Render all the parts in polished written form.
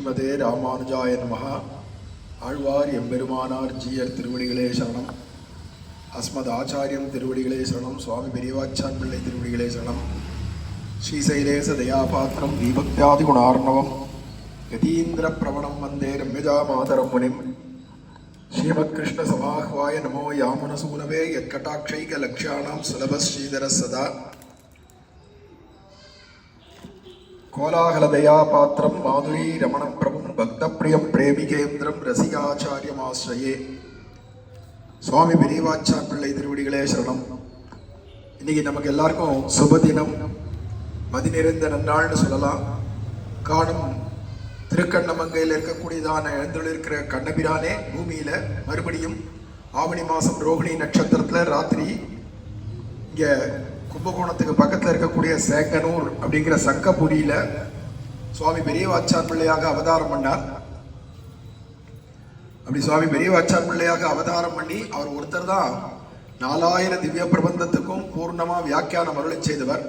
ஸ்ரீமதே ராமானுஜாய நமஹ. ஆழ்வார் எம்பெருமானார் ஜீயர் திருவடிகளே சரணம். அஸ்மத் ஆச்சாரியம் திருவடிகளே சரணம். சுவாமி பெரியவாச்சான் பிள்ளை திருவடிகளே சரணம். ஸ்ரீசைலேச தயாபாத்திரம் தீபக்தியாதி குணார்ணவம் யதீந்திர பிரவணம் வந்தே ரம்யஜா மாதரம் முனிம். ஸ்ரீமத் கிருஷ்ண சமாஹ்வாய நமோ யாமுனசூனவே யத்கடாட்சைக லக்ஷ்யாணாம் சுலப ஸ்ரீதர சதா. கோலாகலதயா பாத்திரம் மாதுரி ரமணம் பிரபும் பக்த பிரியம் பிரேமிகேந்திரம் ரசிகாச்சாரியமாஸ்ரயே. சுவாமி பெரியவாச்சான் பிள்ளை திருவடிகளே சரணம். இன்னைக்கு நமக்கு எல்லாருக்கும் சுபதினம், மதி நிறைந்த நன்னாள்னு சொல்லலாம். காணும் திருக்கண்ணமங்கையில் இருக்கக்கூடியதான எழுந்துள்ளிருக்கிற கண்ணபிரானே பூமியில மறுபடியும் ஆவணி மாசம் ரோகிணி நட்சத்திரத்துல ராத்திரி இங்க கும்பகோணத்துக்கு பக்கத்தில் இருக்கக்கூடிய சேங்கனூர் அப்படிங்கிற சங்கபுரியில சுவாமி பெரியவாச்சான் பிள்ளையாக அவதாரம் பண்ணார். அப்படி சுவாமி பெரியவாச்சான் பிள்ளையாக அவதாரம் பண்ணி அவர் ஒருத்தர் தான் 4000 திவ்ய பிரபந்தத்துக்கும் பூர்ணமா வியாக்கியானம் அருளை செய்தவர்.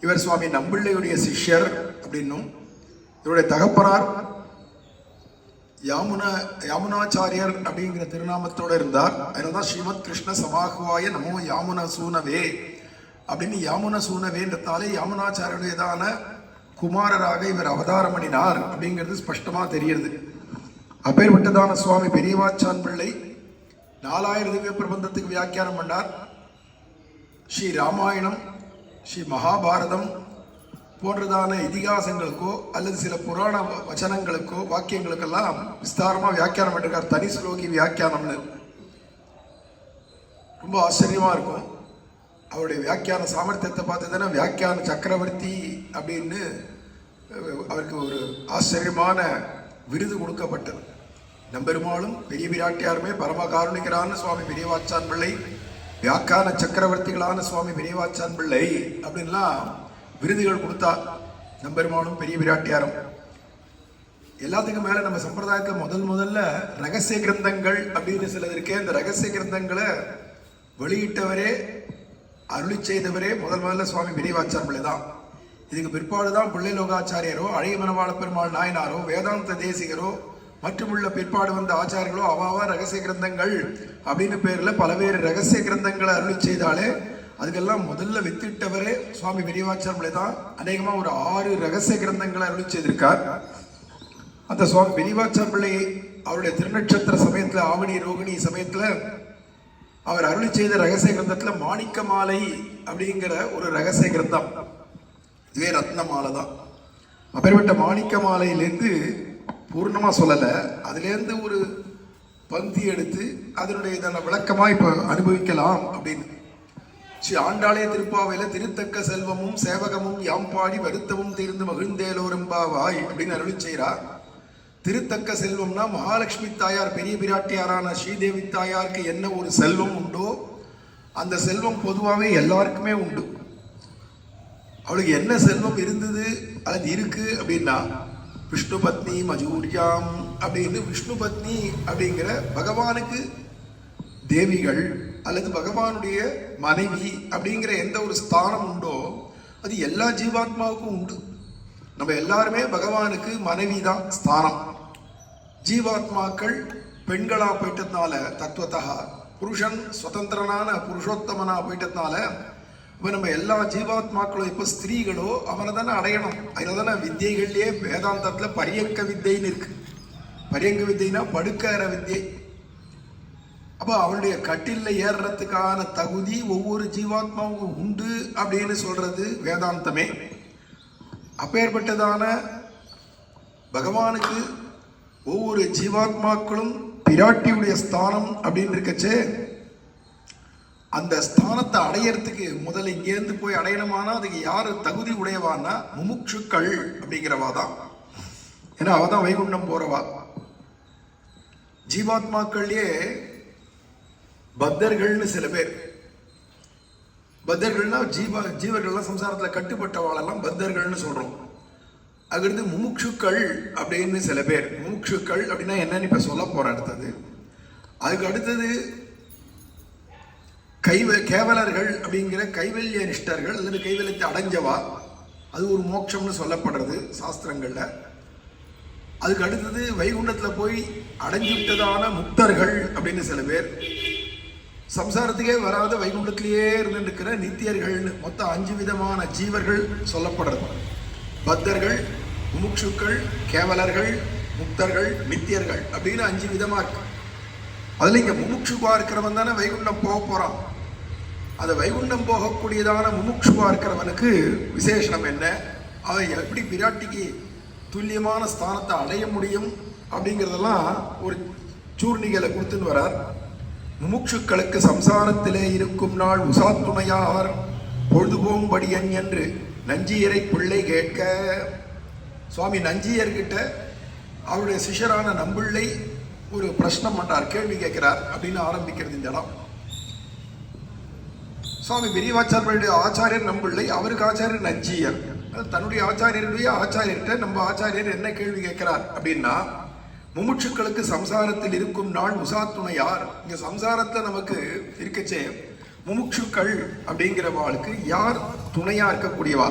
இவர் சுவாமி நம்பிள்ளையுடைய சிஷ்யர் அப்படின்னும், இவருடைய தகப்பனார் யாமுனாச்சாரியர் அப்படிங்கிற திருநாமத்தோடு இருந்தார். அதனால்தான் ஸ்ரீமத் கிருஷ்ண சமாஹ்வாய நமோ யாமுன சூனவே அப்படின்னு யாமுன சூனவேன்றதாலே யாமுனாச்சாரியதான குமாரராக இவர் அவதாரம் பண்ணினார் அப்படிங்கிறது ஸ்பஷ்டமா தெரியுது. அப்பேற்பட்டதான சுவாமி பெரியவாச்சான் பிள்ளை 4000 திவ்ய பிரபந்தத்துக்கு வியாக்கியானம் பண்ணார். ஸ்ரீ ராமாயணம், ஸ்ரீ மகாபாரதம் போன்றதான இதிகாசங்களுக்கோ அல்லது சில புராண வச்சனங்களுக்கோ வாக்கியங்களுக்கெல்லாம் விஸ்தாரமா வியாக்கியானம் பண்ணிருக்கார். தனி ஸ்லோகி வியாக்கியானம்னு ரொம்ப ஆச்சரியமா இருக்கும். அவருடைய வியாக்கியான சாமர்த்தியத்தை பார்த்ததுன்னா வியாக்கியான சக்கரவர்த்தி அப்படின்னு அவருக்கு ஒரு ஆச்சரியமான விருது கொடுக்கப்பட்டது. நம்பெருமாளும் பெரிய பிராட்டியாருமே பரம காருணிகரான சுவாமி பெரியவாச்சான் பிள்ளை, வியாக்கியான சக்கரவர்த்திகளான சுவாமி பெரியவாச்சான் பிள்ளை அப்படின்லாம் விருதுகள் கொடுத்தா நம்பெருமாளும் பெரிய பிராட்டியாரும். எல்லாத்துக்கும் மேல நம்ம சம்பிரதாயத்தை முதல்ல ரகசிய கிரந்தங்கள் அப்படின்னு சிலது இருக்கே, அந்த ரகசிய கிரந்தங்களை வெளியிட்டவரே அருளி செய்தவரே முதல்ல சுவாமி பெரியவாச்சான் பிள்ளை தான். இதுக்கு பிற்பாடுதான் பிள்ளை லோகாச்சாரியரோ அழகிய மனவாள பெருமாள் நாயனாரோ வேதாந்த தேசிகரோ மற்றும் உள்ள பிற்பாடு வந்த ஆச்சாரியர்களோ அவாவா ரகசிய கிரந்தங்கள் அப்படின்னு பேர்ல பலவேறு ரகசிய கிரந்தங்களை அருளி செய்தாலே அதுக்கெல்லாம் முதல்ல வித்திட்டவரே சுவாமி பெரியவாச்சான் பிள்ளை தான். அநேகமா ஒரு 6 ரகசிய கிரந்தங்களை அருளி செய்திருக்கார். அந்த சுவாமி பெரியவாச்சான் பிள்ளை அவருடைய திருநட்சத்திர சமயத்துல ஆவணி ரோகிணி சமயத்துல அவர் அருளி செய்த ரகசிய கிரந்தத்துல மாணிக்க மாலை அப்படிங்கிற ஒரு ரகசிய கிரந்தம், இதுவே ரத்ன மாலை தான். அப்பேற்பட்ட மாணிக்க மாலையிலேருந்து பூர்ணமா சொல்லல, அதுல இருந்து ஒரு பந்தி எடுத்து அதனுடைய விளக்கமா இப்ப அனுபவிக்கலாம் அப்படின்னு. ஸ்ரீ ஆண்டாளய திருப்பாவையில திருத்தக்க செல்வமும் சேவகமும் யாம்பாடி வருத்தமும் தீர்ந்து மகிழ்ந்தேலோரெம்பாவாய் அப்படின்னு அருளி செய்கிறார். திருத்தக்க செல்வம்னா மகாலட்சுமி தாயார் பெரிய பிராட்டியாரான ஸ்ரீதேவி தாயாருக்கு என்ன ஒரு செல்வம் உண்டோ அந்த செல்வம் பொதுவாகவே எல்லாருக்குமே உண்டு. அவளுக்கு என்ன செல்வம் இருந்தது அல்லது இருக்கு அப்படின்னா விஷ்ணு பத்னி மஜூரியாம் அப்படின்னு விஷ்ணு பத்னி அப்படிங்கிற பகவானுக்கு தேவிகள் அல்லது பகவானுடைய மனைவி அப்படிங்கிற எந்த ஒரு ஸ்தானம் உண்டோ அது எல்லா ஜீவாத்மாவுக்கும் உண்டு. நம்ம எல்லாருமே பகவானுக்கு மனைவி தான் ஸ்தானம். ஜீவாத்மாக்கள் பெண்களா போயிட்டதுனால தத்துவத்தா புருஷன் சுதந்திரனான புருஷோத்தமனா போயிட்டதுனால இப்ப நம்ம எல்லா ஜீவாத்மாக்களும் இப்ப ஸ்திரீகளோ அவனை தானே அடையணும். அதில் தானே வித்தியைகள்லயே வேதாந்தத்துல பரியங்க வித்தைன்னு இருக்கு. பரியங்க வித்தைனா படுக்கிற வித்தியை. அப்ப அவனுடைய கட்டில்ல ஏறுறதுக்கான தகுதி ஒவ்வொரு ஜீவாத்மாவுக்கும் உண்டு அப்படின்னு சொல்றது வேதாந்தமே. அப்பேற்பட்டதான பகவானுக்கு ஒவ்வொரு ஜீவாத்மாக்களும் பிராட்டியுடைய ஸ்தானம் அப்படின்னு இருக்கச்சே அந்த ஸ்தானத்தை அடையறதுக்கு முதல்ல இங்கேருந்து போய் அடையணுமானா அதுக்கு யாரு தகுதி உடையவான்னா முமுட்சுக்கள் அப்படிங்கிறவா தான். ஏன்னா அவ தான் வைகுண்டம் போறவா. ஜீவாத்மாக்கள்லயே பத்தர்கள்னு சில பேர், பத்தர்கள்னா ஜீவர்கள்லாம் சம்சாரத்துல கட்டுப்பட்டவாளெல்லாம் பத்தர்கள்னு சொல்றோம். அதுக்கடுத்து முமுட்சுக்கள் அப்படின்னு சில பேர். முமுட்சுக்கள் அப்படின்னா என்னன்னு இப்ப சொல்ல போற அடுத்தது. அதுக்கு அடுத்தது கேவலர்கள் அப்படிங்கிற கைவல்ய நிஷ்டர்கள் அல்லது கைவல்யத்தை அடைஞ்சவா, அது ஒரு மோட்சம்னு சொல்லப்படுறது சாஸ்திரங்கள்ல. அதுக்கு அடுத்தது வைகுண்டத்துல போய் அடைஞ்சு விட்டதான முக்தர்கள் அப்படின்னு சில பேர், சம்சாரத்துக்கே வராத வைகுண்டத்திலேயே இருந்துருக்கிற நித்தியர்கள், மொத்தம் 5 விதமான ஜீவர்கள் சொல்லப்படுறது. பத்தர்கள், முமுட்சுக்கள், கேவலர்கள், முக்தர்கள், நித்தியர்கள் அப்படின்னு 5 விதமா இருக்கு. அதுல இங்க முமுட்சுவா இருக்கிறவன் தானே வைகுண்டம் போக போறான். அந்த வைகுண்டம் போகக்கூடியதான முமுட்சுவா இருக்கிறவனுக்கு விசேஷம் என்ன, அவன் எப்படி பிராட்டிக்கு துல்லியமான ஸ்தானத்தை அடைய முடியும் அப்படிங்கிறதெல்லாம் ஒரு சூர்ணிகளை கொடுத்துன்னு வரார். முமுட்சுக்களுக்கு சம்சாரத்திலே இருக்கும் நாள் உசாத்துணையார் பொழுதுபோம்படியன் என்று நஞ்சியரை பிள்ளை கேட்க. சுவாமி நஞ்சியர்கிட்ட அவருடைய சிஷரான நம்பிள்ளை ஒரு பிரश्னம் பண்றார், கேள்வி கேட்கிறார் அப்படின்னு ஆரம்பிக்கிறது இந்த இடம். சுவாமி பெரியவாச்சாரியருடைய ஆச்சாரியர் நம்பிள்ளை, அவருக்கு ஆச்சாரியர் நஞ்சியர். தன்னுடைய ஆச்சாரியருடைய ஆச்சாரியர்கிட்ட நம்ம ஆச்சாரியர் என்ன கேள்வி கேட்கிறார் அப்படின்னா, முமுட்சுக்களுக்கு சம்சாரத்தில் இருக்கும் நாள் உசாத்துணையார். இங்க சம்சாரத்தை நமக்கு இருக்கச்சே முமுட்சுக்கள் அப்படிங்கிற வாழ்க்கை யார் துணையா இருக்கக்கூடியவா,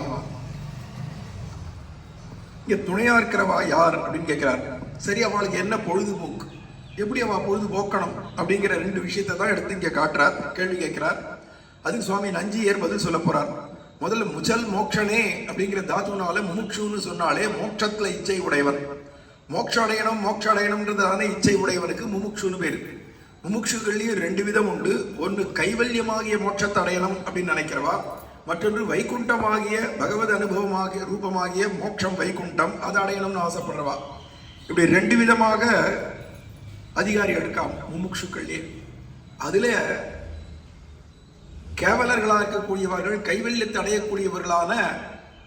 இங்க துணையா இருக்கிறவா யார் அப்படின்னு கேட்கிறார். சரி, அவளுக்கு என்ன பொழுதுபோக்கு, எப்படி அவ பொழுதுபோக்கணும் அப்படிங்கிற 2 விஷயத்தை தான் எடுத்து இங்க காட்டுறார், கேள்வி கேட்கிறார். அதுக்கு சுவாமி நஞ்சியர் பதில் சொல்ல போறார். முதல்ல முச்சல் மோக்ஷனே அப்படிங்கிற தாத்துனால முமுட்சுன்னு சொன்னாலே மோட்சத்துல இச்சை உடையவன், மோட்சம் அடையணும் மோட்சம் அடையணும்ன்றதான இச்சை உடையவனுக்கு முமுட்சுன்னு பேரு. முமுட்சுகள்லயும் 2 விதம் உண்டு. ஒன்று கைவல்யமாகிய மோட்சத்தை அடையணும் அப்படின்னு நினைக்கிறவா, மற்றொன்று வைகுண்டமாகிய பகவத் அனுபவமாகிய ரூபமாகிய மோட்சம் வைகுண்டம் அதை அடையணும்னு ஆசைப்படுறவா. இப்படி 2 விதமாக அதிகாரிகள் இருக்காம் முமுட்சுக்கள்லயே. அதுல கேவலர்களா இருக்கக்கூடியவர்கள், கைவல்யத்தை அடையக்கூடியவர்களான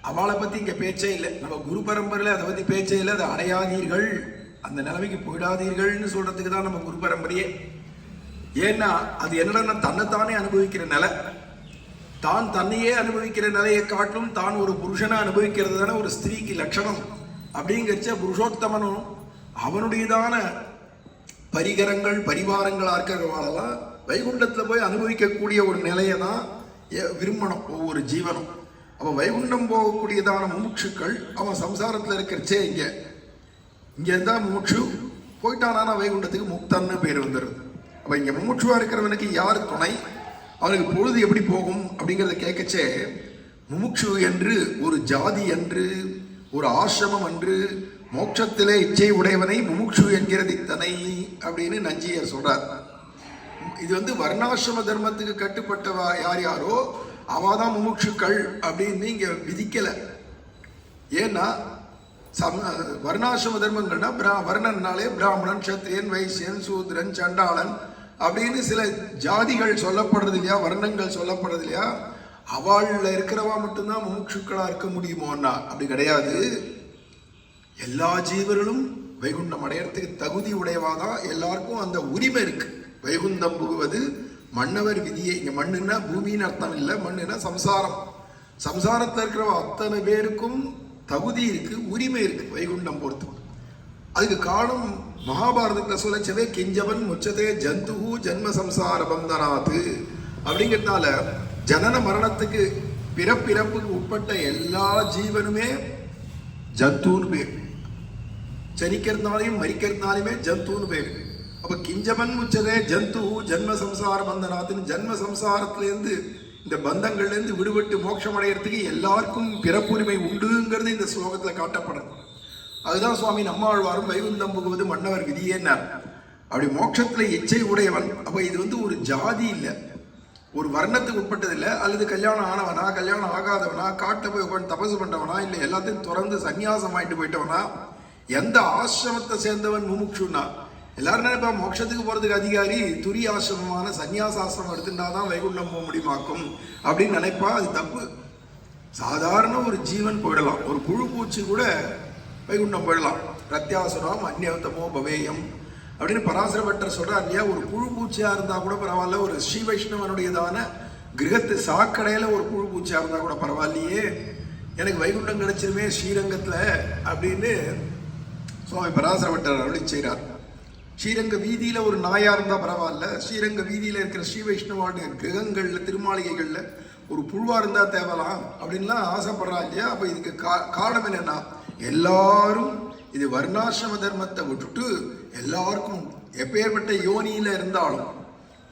அவளை பத்தி இங்க பேச்சே இல்லை. நம்ம குரு பரம்பரையில அதை பத்தி பேச்சே இல்லை. அதை அடையாதீர்கள், அந்த நிலைமைக்கு போயிடாதீர்கள்னு சொல்றதுக்கு தான் நம்ம குரு பரம்பரையே. ஏன்னா அது என்னன்னா தன்னைத்தானே அனுபவிக்கிற நிலை, தான் தன்னையே அனுபவிக்கிற நிலையை காட்டும் தான் ஒரு புருஷனை அனுபவிக்கிறது தானே ஒரு ஸ்திரீக்கு லட்சணம். அப்படிங்கிறச்ச புருஷோத்தமனும் அவனுடையதான பரிகரங்கள் பரிவாரங்களா இருக்கிறவாளெல்லாம் வைகுண்டத்துல போய் அனுபவிக்கக்கூடிய ஒரு நிலையை தான் விரும்பணும் ஒவ்வொரு ஜீவனும். அவன் வைகுண்டம் போகக்கூடியதான முமுட்சுக்கள் அவன் சம்சாரத்துல இருக்கிறச்சே இங்க இருந்தா முமுட்சு போயிட்டானா வைகுண்டத்துக்கு முக்தன்னு பேர் வந்துடுது. அப்ப இங்க முமுட்சுவா இருக்கிறவனுக்கு யார் துணை, அவனுக்கு பொழுது எப்படி போகும் அப்படிங்கிறத கேட்கச்சே முமுட்சு என்று ஒரு ஜாதி என்று ஒரு ஆசிரமம் என்று மோட்சத்திலே இச்சை உடையவனை முமுட்சு என்கிறது இத்தனை அப்படின்னு நஞ்சியர் சொல்றார். இது வர்ணாசிரம தர்மத்துக்கு கட்டுப்பட்டவா யார் யாரோ அவாதான் முமுட்சுக்கள் அப்படின்னு இங்க விதிக்கல. ஏன்னா வர்ணாசிரம தர்மங்கள்னா வர்ணன்னாலே பிராமணன், சத்திரியன், வைசியன், சூத்ரன், சண்டாளன் அப்படின்னு சில ஜாதிகள் சொல்லப்படுறது இல்லையா, வர்ணங்கள் சொல்லப்படுறது இல்லையா. அவள்ல இருக்கிறவா மட்டும்தான் முமுட்சுக்களா இருக்க முடியுமோன்னா அப்படி கிடையாது. எல்லா ஜீவர்களும் வைகுண்டம் அடையறதுக்கு தகுதி உடையவாதான், எல்லாருக்கும் அந்த உரிமை இருக்கு. வைகுண்டம் புகுவது மன்னவர் விதியை. இங்க மண்ணுன்னா பூமின்னு அர்த்தம் இல்லை, மண்ணுன்னா சம்சாரம். சம்சாரத்தில் இருக்கிறவ அத்தனை பேருக்கும் தகுதி இருக்கு, உரிமை இருக்கு வைகுண்டம் பொறுத்து. அதுக்கு காரணம் மகாபாரதத்துல சொல்லச்சவே கிஞ்சவன் முச்சதே ஜந்துஹு ஜன்ம சம்சார பந்தனாத்து அப்படிங்கிறதுனால ஜனன மரணத்துக்கு பிறப்பிறப்புக்கு உட்பட்ட எல்லா ஜீவனுமே ஜந்துன்னு பேர். ஜனிக்கிறதுனாலையும் மரிக்கிறதுனாலுமே ஜந்துன்னு பேர். அப்ப கிஞ்சவன் முச்சதே ஜந்து ஜன்ம சம்சார பந்தனாத்துன்னு ஜன்ம சம்சாரத்திலேருந்து இந்த பந்தங்கள்லேருந்து விடுபட்டு மோட்சம் அடையிறதுக்கு எல்லாருக்கும் பிறப்புரிமை உண்டுங்கிறது இந்த ஸ்லோகத்துல காட்டப்படும். அதுதான் சுவாமி நம்மாழ்வாரும் வைகுண்டம் புகுவது மன்னவர் விதியேன்னார். அப்படி மோட்சத்துல இச்சை உடையவன். அப்ப இது ஒரு ஜாதி இல்லை, ஒரு வர்ணத்துக்கு உட்பட்டது இல்லை. அல்லது கல்யாணம் ஆனவனா கல்யாணம் ஆகாதவனா காட்டை போய் உட்காந்து தபசு பண்ணவனா இல்லை எல்லாத்தையும் திறந்து சன்னியாசம் ஆயிட்டு போயிட்டவனா எந்த ஆசிரமத்தை சேர்ந்தவன் முமுட்சுன்னா எல்லாரும் நினைப்பா மோட்சத்துக்கு போறதுக்கு அதிகாரி துரிய ஆசிரமமான சன்னியாசாசிரமம் எடுத்துட்டாதான் வைகுண்டம் போக முடியுமாக்கும் அப்படின்னு நினைப்பா. அது தப்பு. சாதாரண ஒரு ஜீவன் போயிடலாம், ஒரு புழு பூச்சி கூட வைகுண்டம் போயிடலாம். பிரத்யாசுரம் அந்நியத்தமோ பவேயம் அப்படின்னு பராசர பட்டர் சொல்றார் இல்லையா. ஒரு புழு பூச்சியா இருந்தா கூட பரவாயில்ல, ஒரு ஸ்ரீ வைஷ்ணவனுடையதான கிரகத்து சாக்கடையில ஒரு புழு பூச்சியா இருந்தா கூட பரவாயில்லையே, எனக்கு வைகுண்டம் கிடைச்சிருமே ஸ்ரீரங்கத்துல அப்படின்னு சுவாமி பராசர பட்டர் அருளி செய்கிறார். ஸ்ரீரங்க வீதியில ஒரு நாயா இருந்தா பரவாயில்ல, ஸ்ரீரங்க வீதியில இருக்கிற ஸ்ரீ வைஷ்ணவான கிரகங்கள்ல திருமாளிகைகள்ல ஒரு புழுவா இருந்தா தேவலாம் அப்படின்லாம் ஆசைப்படுறா இல்லையா. அப்ப இதுக்கு காரணம் என்னன்னா எல்லாரும் இது வர்ணாசிரம தர்மத்தை விட்டுட்டு எல்லாருக்கும் எப்பேற்பட்ட யோனியில இருந்தாலும்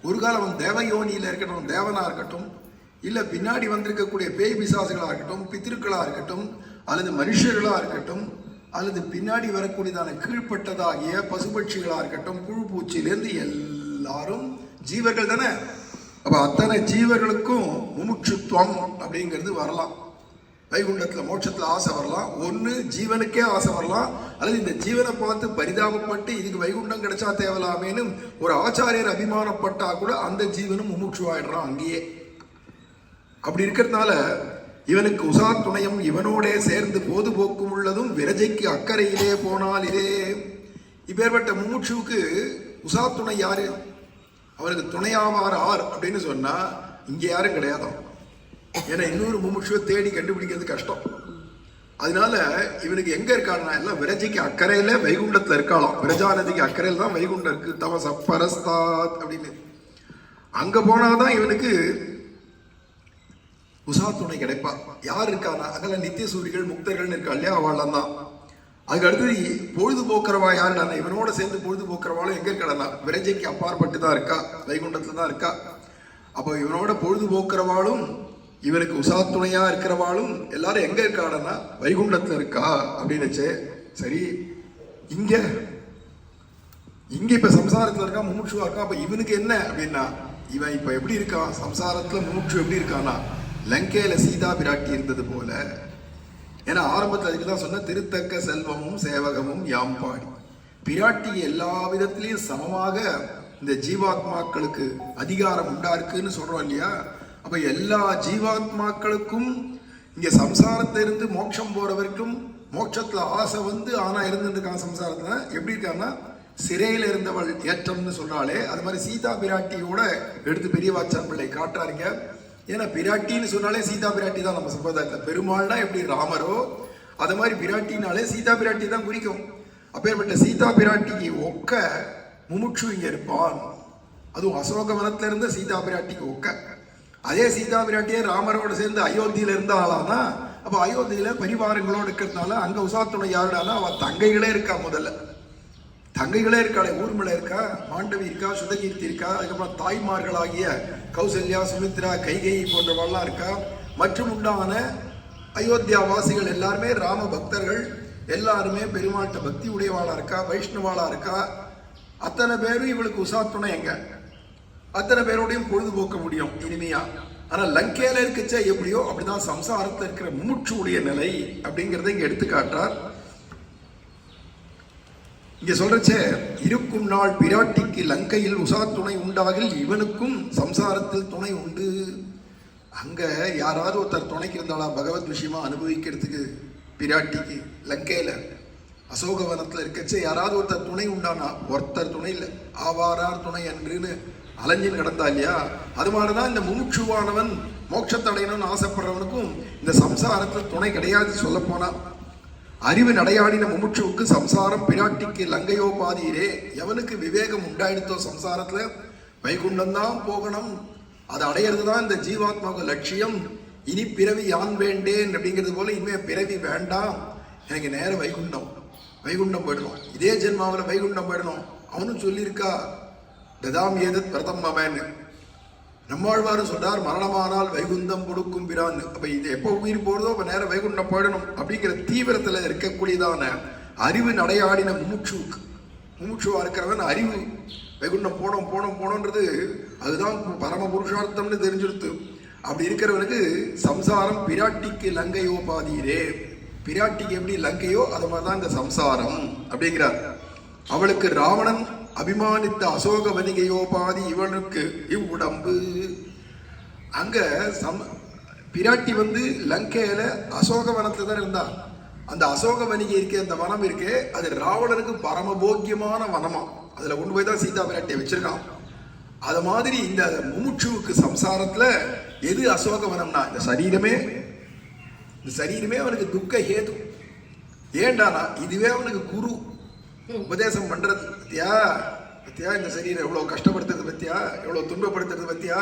ஒரு காலம் அவன் தேவ யோனியில இருக்கட்டும், தேவனா இருக்கட்டும், இல்ல பின்னாடி வந்திருக்கக்கூடிய பேய் பிசாசுகளா இருக்கட்டும், பித்திருக்களா இருக்கட்டும், அல்லது மனுஷர்களா இருக்கட்டும், அல்லது பின்னாடி வரக்கூடியதான கீழ்பட்டதாகிய பசுபட்சிகளா இருக்கட்டும், புழு பூச்சியிலேருந்து எல்லாரும் ஜீவர்கள் தானே. அப்ப அத்தனை ஜீவர்களுக்கும் முமுட்சுத்துவம் அப்படிங்கிறது வரலாம். வைகுண்டத்துல மோட்சத்துல ஆசை வரலாம், ஒண்ணு ஜீவனுக்கே ஆசை வரலாம், அல்லது இந்த ஜீவனை பார்த்து பரிதாபப்பட்டு இதுக்கு வைகுண்டம் கிடைச்சா தேவலாமேன்னு ஒரு ஆச்சாரியர் அபிமானப்பட்டா கூட அந்த ஜீவனும் முமுட்சுவாயிடுறான் அங்கேயே. அப்படி இருக்கிறதுனால இவனுக்கு உசா துணையும் இவனோட சேர்ந்து போதுபோக்கும் உள்ளதும் விரஜைக்கு அக்கறையிலே போனால் இதே. இப்பேற்பட்ட முமுட்சுவுக்கு உசா துணை யாரு? அவனுக்கு துணையாவார் ஆர் அப்படின்னு சொன்னா இங்க யாரும் கிடையாதான். ஏன்னா இன்னொரு முமுட்சுவை தேடி கண்டுபிடிக்கிறது கஷ்டம். அதனால இவனுக்கு எங்க இருக்கான்னா எல்லாம் விரஜைக்கு அக்கறையில வைகுண்டத்துல இருக்காளாம். விரஜா நதிக்கு அக்கறையில் தான் வைகுண்டம் இருக்கு. தமச பரஸ்தாத் அப்படின்னு அங்க போனாதான் இவனுக்கு உசா துணை கிடைப்பா. யார் இருக்கானா அங்கெல்லாம் நித்திய சூரிகள் முக்தர்கள் இருக்கா இல்லையா, அவள் தான். அதுக்கு அடுத்தது பொழுதுபோக்குறவா யாருடானா இவனோட சேர்ந்து பொழுதுபோக்குறவாளும் எங்க இருக்கானா விரஜைக்கு அப்பாற்பட்டு தான் இருக்கா, வைகுண்டத்துல தான் இருக்கா. அப்போ இவனோட பொழுதுபோக்குறவாளும் இவனுக்கு உசா துணையா இருக்கிறவாளும் எல்லாரும் எங்க இருக்காடனா வைகுண்டத்துல இருக்கா அப்படின்னுச்சு. சரி, இங்க இப்ப சம்சாரத்துல இருக்கா, முமுட்சுவா இருக்கா. அப்ப இவனுக்கு என்ன அப்படின்னா இவன் இப்ப எப்படி இருக்கான் சம்சாரத்துல, முமுட்சு எப்படி இருக்கானா லங்கையில சீதா பிராட்டி இருந்தது போல. ஏன்னா ஆரம்பத்தில் அதுக்கு தான் சொன்ன திருத்தக்க செல்வமும் சேவகமும் யாம்பாடி. பிராட்டி எல்லா விதத்திலையும் சமமாக இந்த ஜீவாத்மாக்களுக்கு அதிகாரம் உண்டா இருக்குன்னு சொல்றோம் இல்லையா. அப்ப எல்லா ஜீவாத்மாக்களுக்கும் இங்க சம்சாரத்திலிருந்து மோட்சம் போறவருக்கும் மோட்சத்துல ஆசை வந்து ஆனா இருந்துருக்கான். சம்சாரத்துல எப்படி இருக்கான்னா சிறையில இருந்தவள் ஏற்றம்னு சொல்றாளே, அது மாதிரி சீதா பிராட்டியோட எடுத்து பெரியவாச்சான் பிள்ளை காட்டுறாருங்க. ஏன்னா பிராட்டின்னு சொன்னாலே சீதா பிராட்டி தான் நம்ம சம்பிரதாயத்தில். பெருமாள்னா எப்படி ராமரோ அது மாதிரி பிராட்டினாலே சீதா பிராட்டி தான் குறிக்கும். அப்பேற்பட்ட சீதா பிராட்டிக்கு ஒக்க முமுட்சு இங்க இருப்பான். அதுவும் அசோகவனத்துல இருந்த சீதா பிராட்டிக்கு ஒக்க. அதே சீதா பிராட்டியே ராமரோட சேர்ந்து அயோத்தியில இருந்த ஆளானா அப்ப அயோத்தியில பரிவாரங்களோடு இருக்கிறதுனால அங்க உசாத்துணை யாருடானா அவ தங்கைகளே இருக்கா. முதல்ல தங்கைகளே இருக்காளே, ஊர்மிளை இருக்கா, மாண்டவி இருக்கா, சுதகீர்த்தி இருக்கா, அதுக்கப்புறம் தாய்மார்களாகிய கௌசல்யா, சுமித்ரா, கைகேயி போன்றவெல்லாம் இருக்கா. மற்றும் உண்டான அயோத்தியா வாசிகள் எல்லாருமே ராம பக்தர்கள், எல்லாருமே பெருமாட்ட பக்தி உடையவாளா இருக்கா, வைஷ்ணவாளா இருக்கா. அத்தனை பேரும் இவளுக்கு உசாத்துணை எங்க, அத்தனை பேரோடையும் பொழுதுபோக்க முடியும் இனிமையா. ஆனா லங்கையில இருக்குச்சா எப்படியோ அப்படிதான் சம்சாரத்தில் இருக்கிற முமுட்சு உடைய நிலை அப்படிங்கிறத இங்க எடுத்துக்காட்டார். இங்க சொல்றச்சே இருக்கும் நாள் பிராட்டிக்கு லங்கையில் உசா துணை உண்டாகில் இவனுக்கும் சம்சாரத்தில் துணை உண்டு. அங்க யாராவது ஒருத்தர் துணைக்கு இருந்தாளா பகவத் விஷயமா அனுபவிக்கிறதுக்கு பிராட்டிக்கு லங்கையில அசோகவனத்துல இருக்கச்சே யாராவது ஒருத்தர் துணை உண்டானா ஒருத்தர் துணை இல்லை, ஆவாரார் துணை அன்றுன்னு அலைஞ்சின்னு கிடந்தா இல்லையா. அது மாதிரிதான் இந்த முமுட்சுவானவன் மோட்சத்தடையணும்னு ஆசைப்படுறவனுக்கும் இந்த சம்சாரத்துல துணை கிடையாது. சொல்ல போனா அறிவு நடையாடின முமுட்சுவுக்கு சம்சாரம் பிராட்டிக்கு லங்கையோபாதியிலே. எவனுக்கு விவேகம் உண்டாயிடுத்தோ சம்சாரத்துல வைகுண்டம் தான் போகணும், அதை அடையிறது தான் இந்த ஜீவாத்மாவுக்கு லட்சியம். இனி பிறவி யான் வேண்டேன் அப்படிங்கிறது போல இனிமே பிறவி வேண்டாம், எனக்கு நேரம் வைகுண்டம் போயிடணும், இதே ஜென்மாவில் வைகுண்டம் போயிடணும். அவனும் சொல்லியிருக்கா ததாம் ஏதத் பிரதம் அவன். நம்மாழ்வாரும் சொல்றார் மரணமானால் வைகுந்தம் கொடுக்கும் பிரான். அப்ப இது எப்போ உயிர் போறதோ அப்ப நேரம் வைகுண்டம் போயிடணும் அப்படிங்கிற தீவிரத்துல இருக்கக்கூடியதான அறிவு நடையாடின முமுட்சுவா இருக்கிறவன் அறிவு வைகுண்டம் போனோம்ன்றது அதுதான் பரம புருஷார்த்தம்னு தெரிஞ்சிருத்து. அப்படி இருக்கிறவனுக்கு சம்சாரம் பிராட்டிக்கு லங்கையோபாதியிலே. பிராட்டிக்கு எப்படி லங்கையோ அது மாதிரிதான் இந்த சம்சாரம் அப்படிங்கிறார். அவளுக்கு ராவணன் அபிமானித்த அசோக வனிகையோபாதி இவனுக்கு இவ்வுடம்பு. அங்க பிராட்டி வந்து லங்கையில அசோகவனத்துல தான் இருந்தா. அந்த அசோக வனிகை இருக்கே, அந்த வனம் இருக்கே, அது ராவணனுக்கு பரமபோக்கியமான வனமா. அதுல கொண்டு போய் தான் சீதா பிராட்டியை வச்சிருக்கான். அது மாதிரி இந்த முமுட்சுவுக்கு சம்சாரத்துல எது அசோகவனம்னா இந்த சரீரமே அவனுக்கு துக்க ஹேது. ஏண்டானா இதுவே அவனுக்கு குரு உபதேசம் பண்றது. பத்தியா இந்த சரீரம் எவ்வளவு கஷ்டப்படுத்துறது பத்தியா, எவ்வளவு துன்பப்படுத்துறது பத்தியா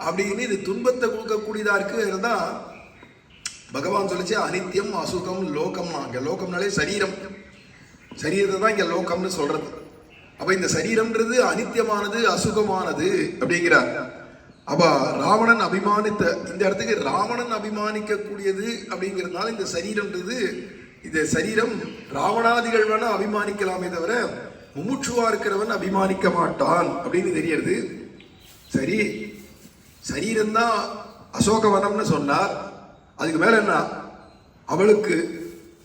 அப்படின்னு இது துன்பத்தை கொடுக்கக்கூடியதா இருக்கு. இருந்தா பகவான் சொல்லிச்சு அனித்தியம் அசுகம் லோகம்னா. அங்க லோகம்னாலே சரீரம். சரீரத்தை தான் இங்க லோகம்னு சொல்றது. அப்ப இந்த சரீரம்ன்றது அனித்தியமானது, அசுகமானது அப்படிங்கிறார். அப்ப ராவணன் அபிமானித்த இந்த இடத்துக்கு ராவணன் அபிமானிக்க கூடியது அப்படிங்கிறதுனால இந்த சரீரம்ன்றது, இந்த சரீரம் ராவணாதிகள் வேணா அபிமானிக்கலாமே தவிர முமுட்சுவா இருக்கிறவன் அபிமானிக்க மாட்டான் அப்படின்னு தெரியறது. சரி, சரீரம்தான் அசோகவனம்னு சொன்னார். அதுக்கு மேல என்ன? அவளுக்கு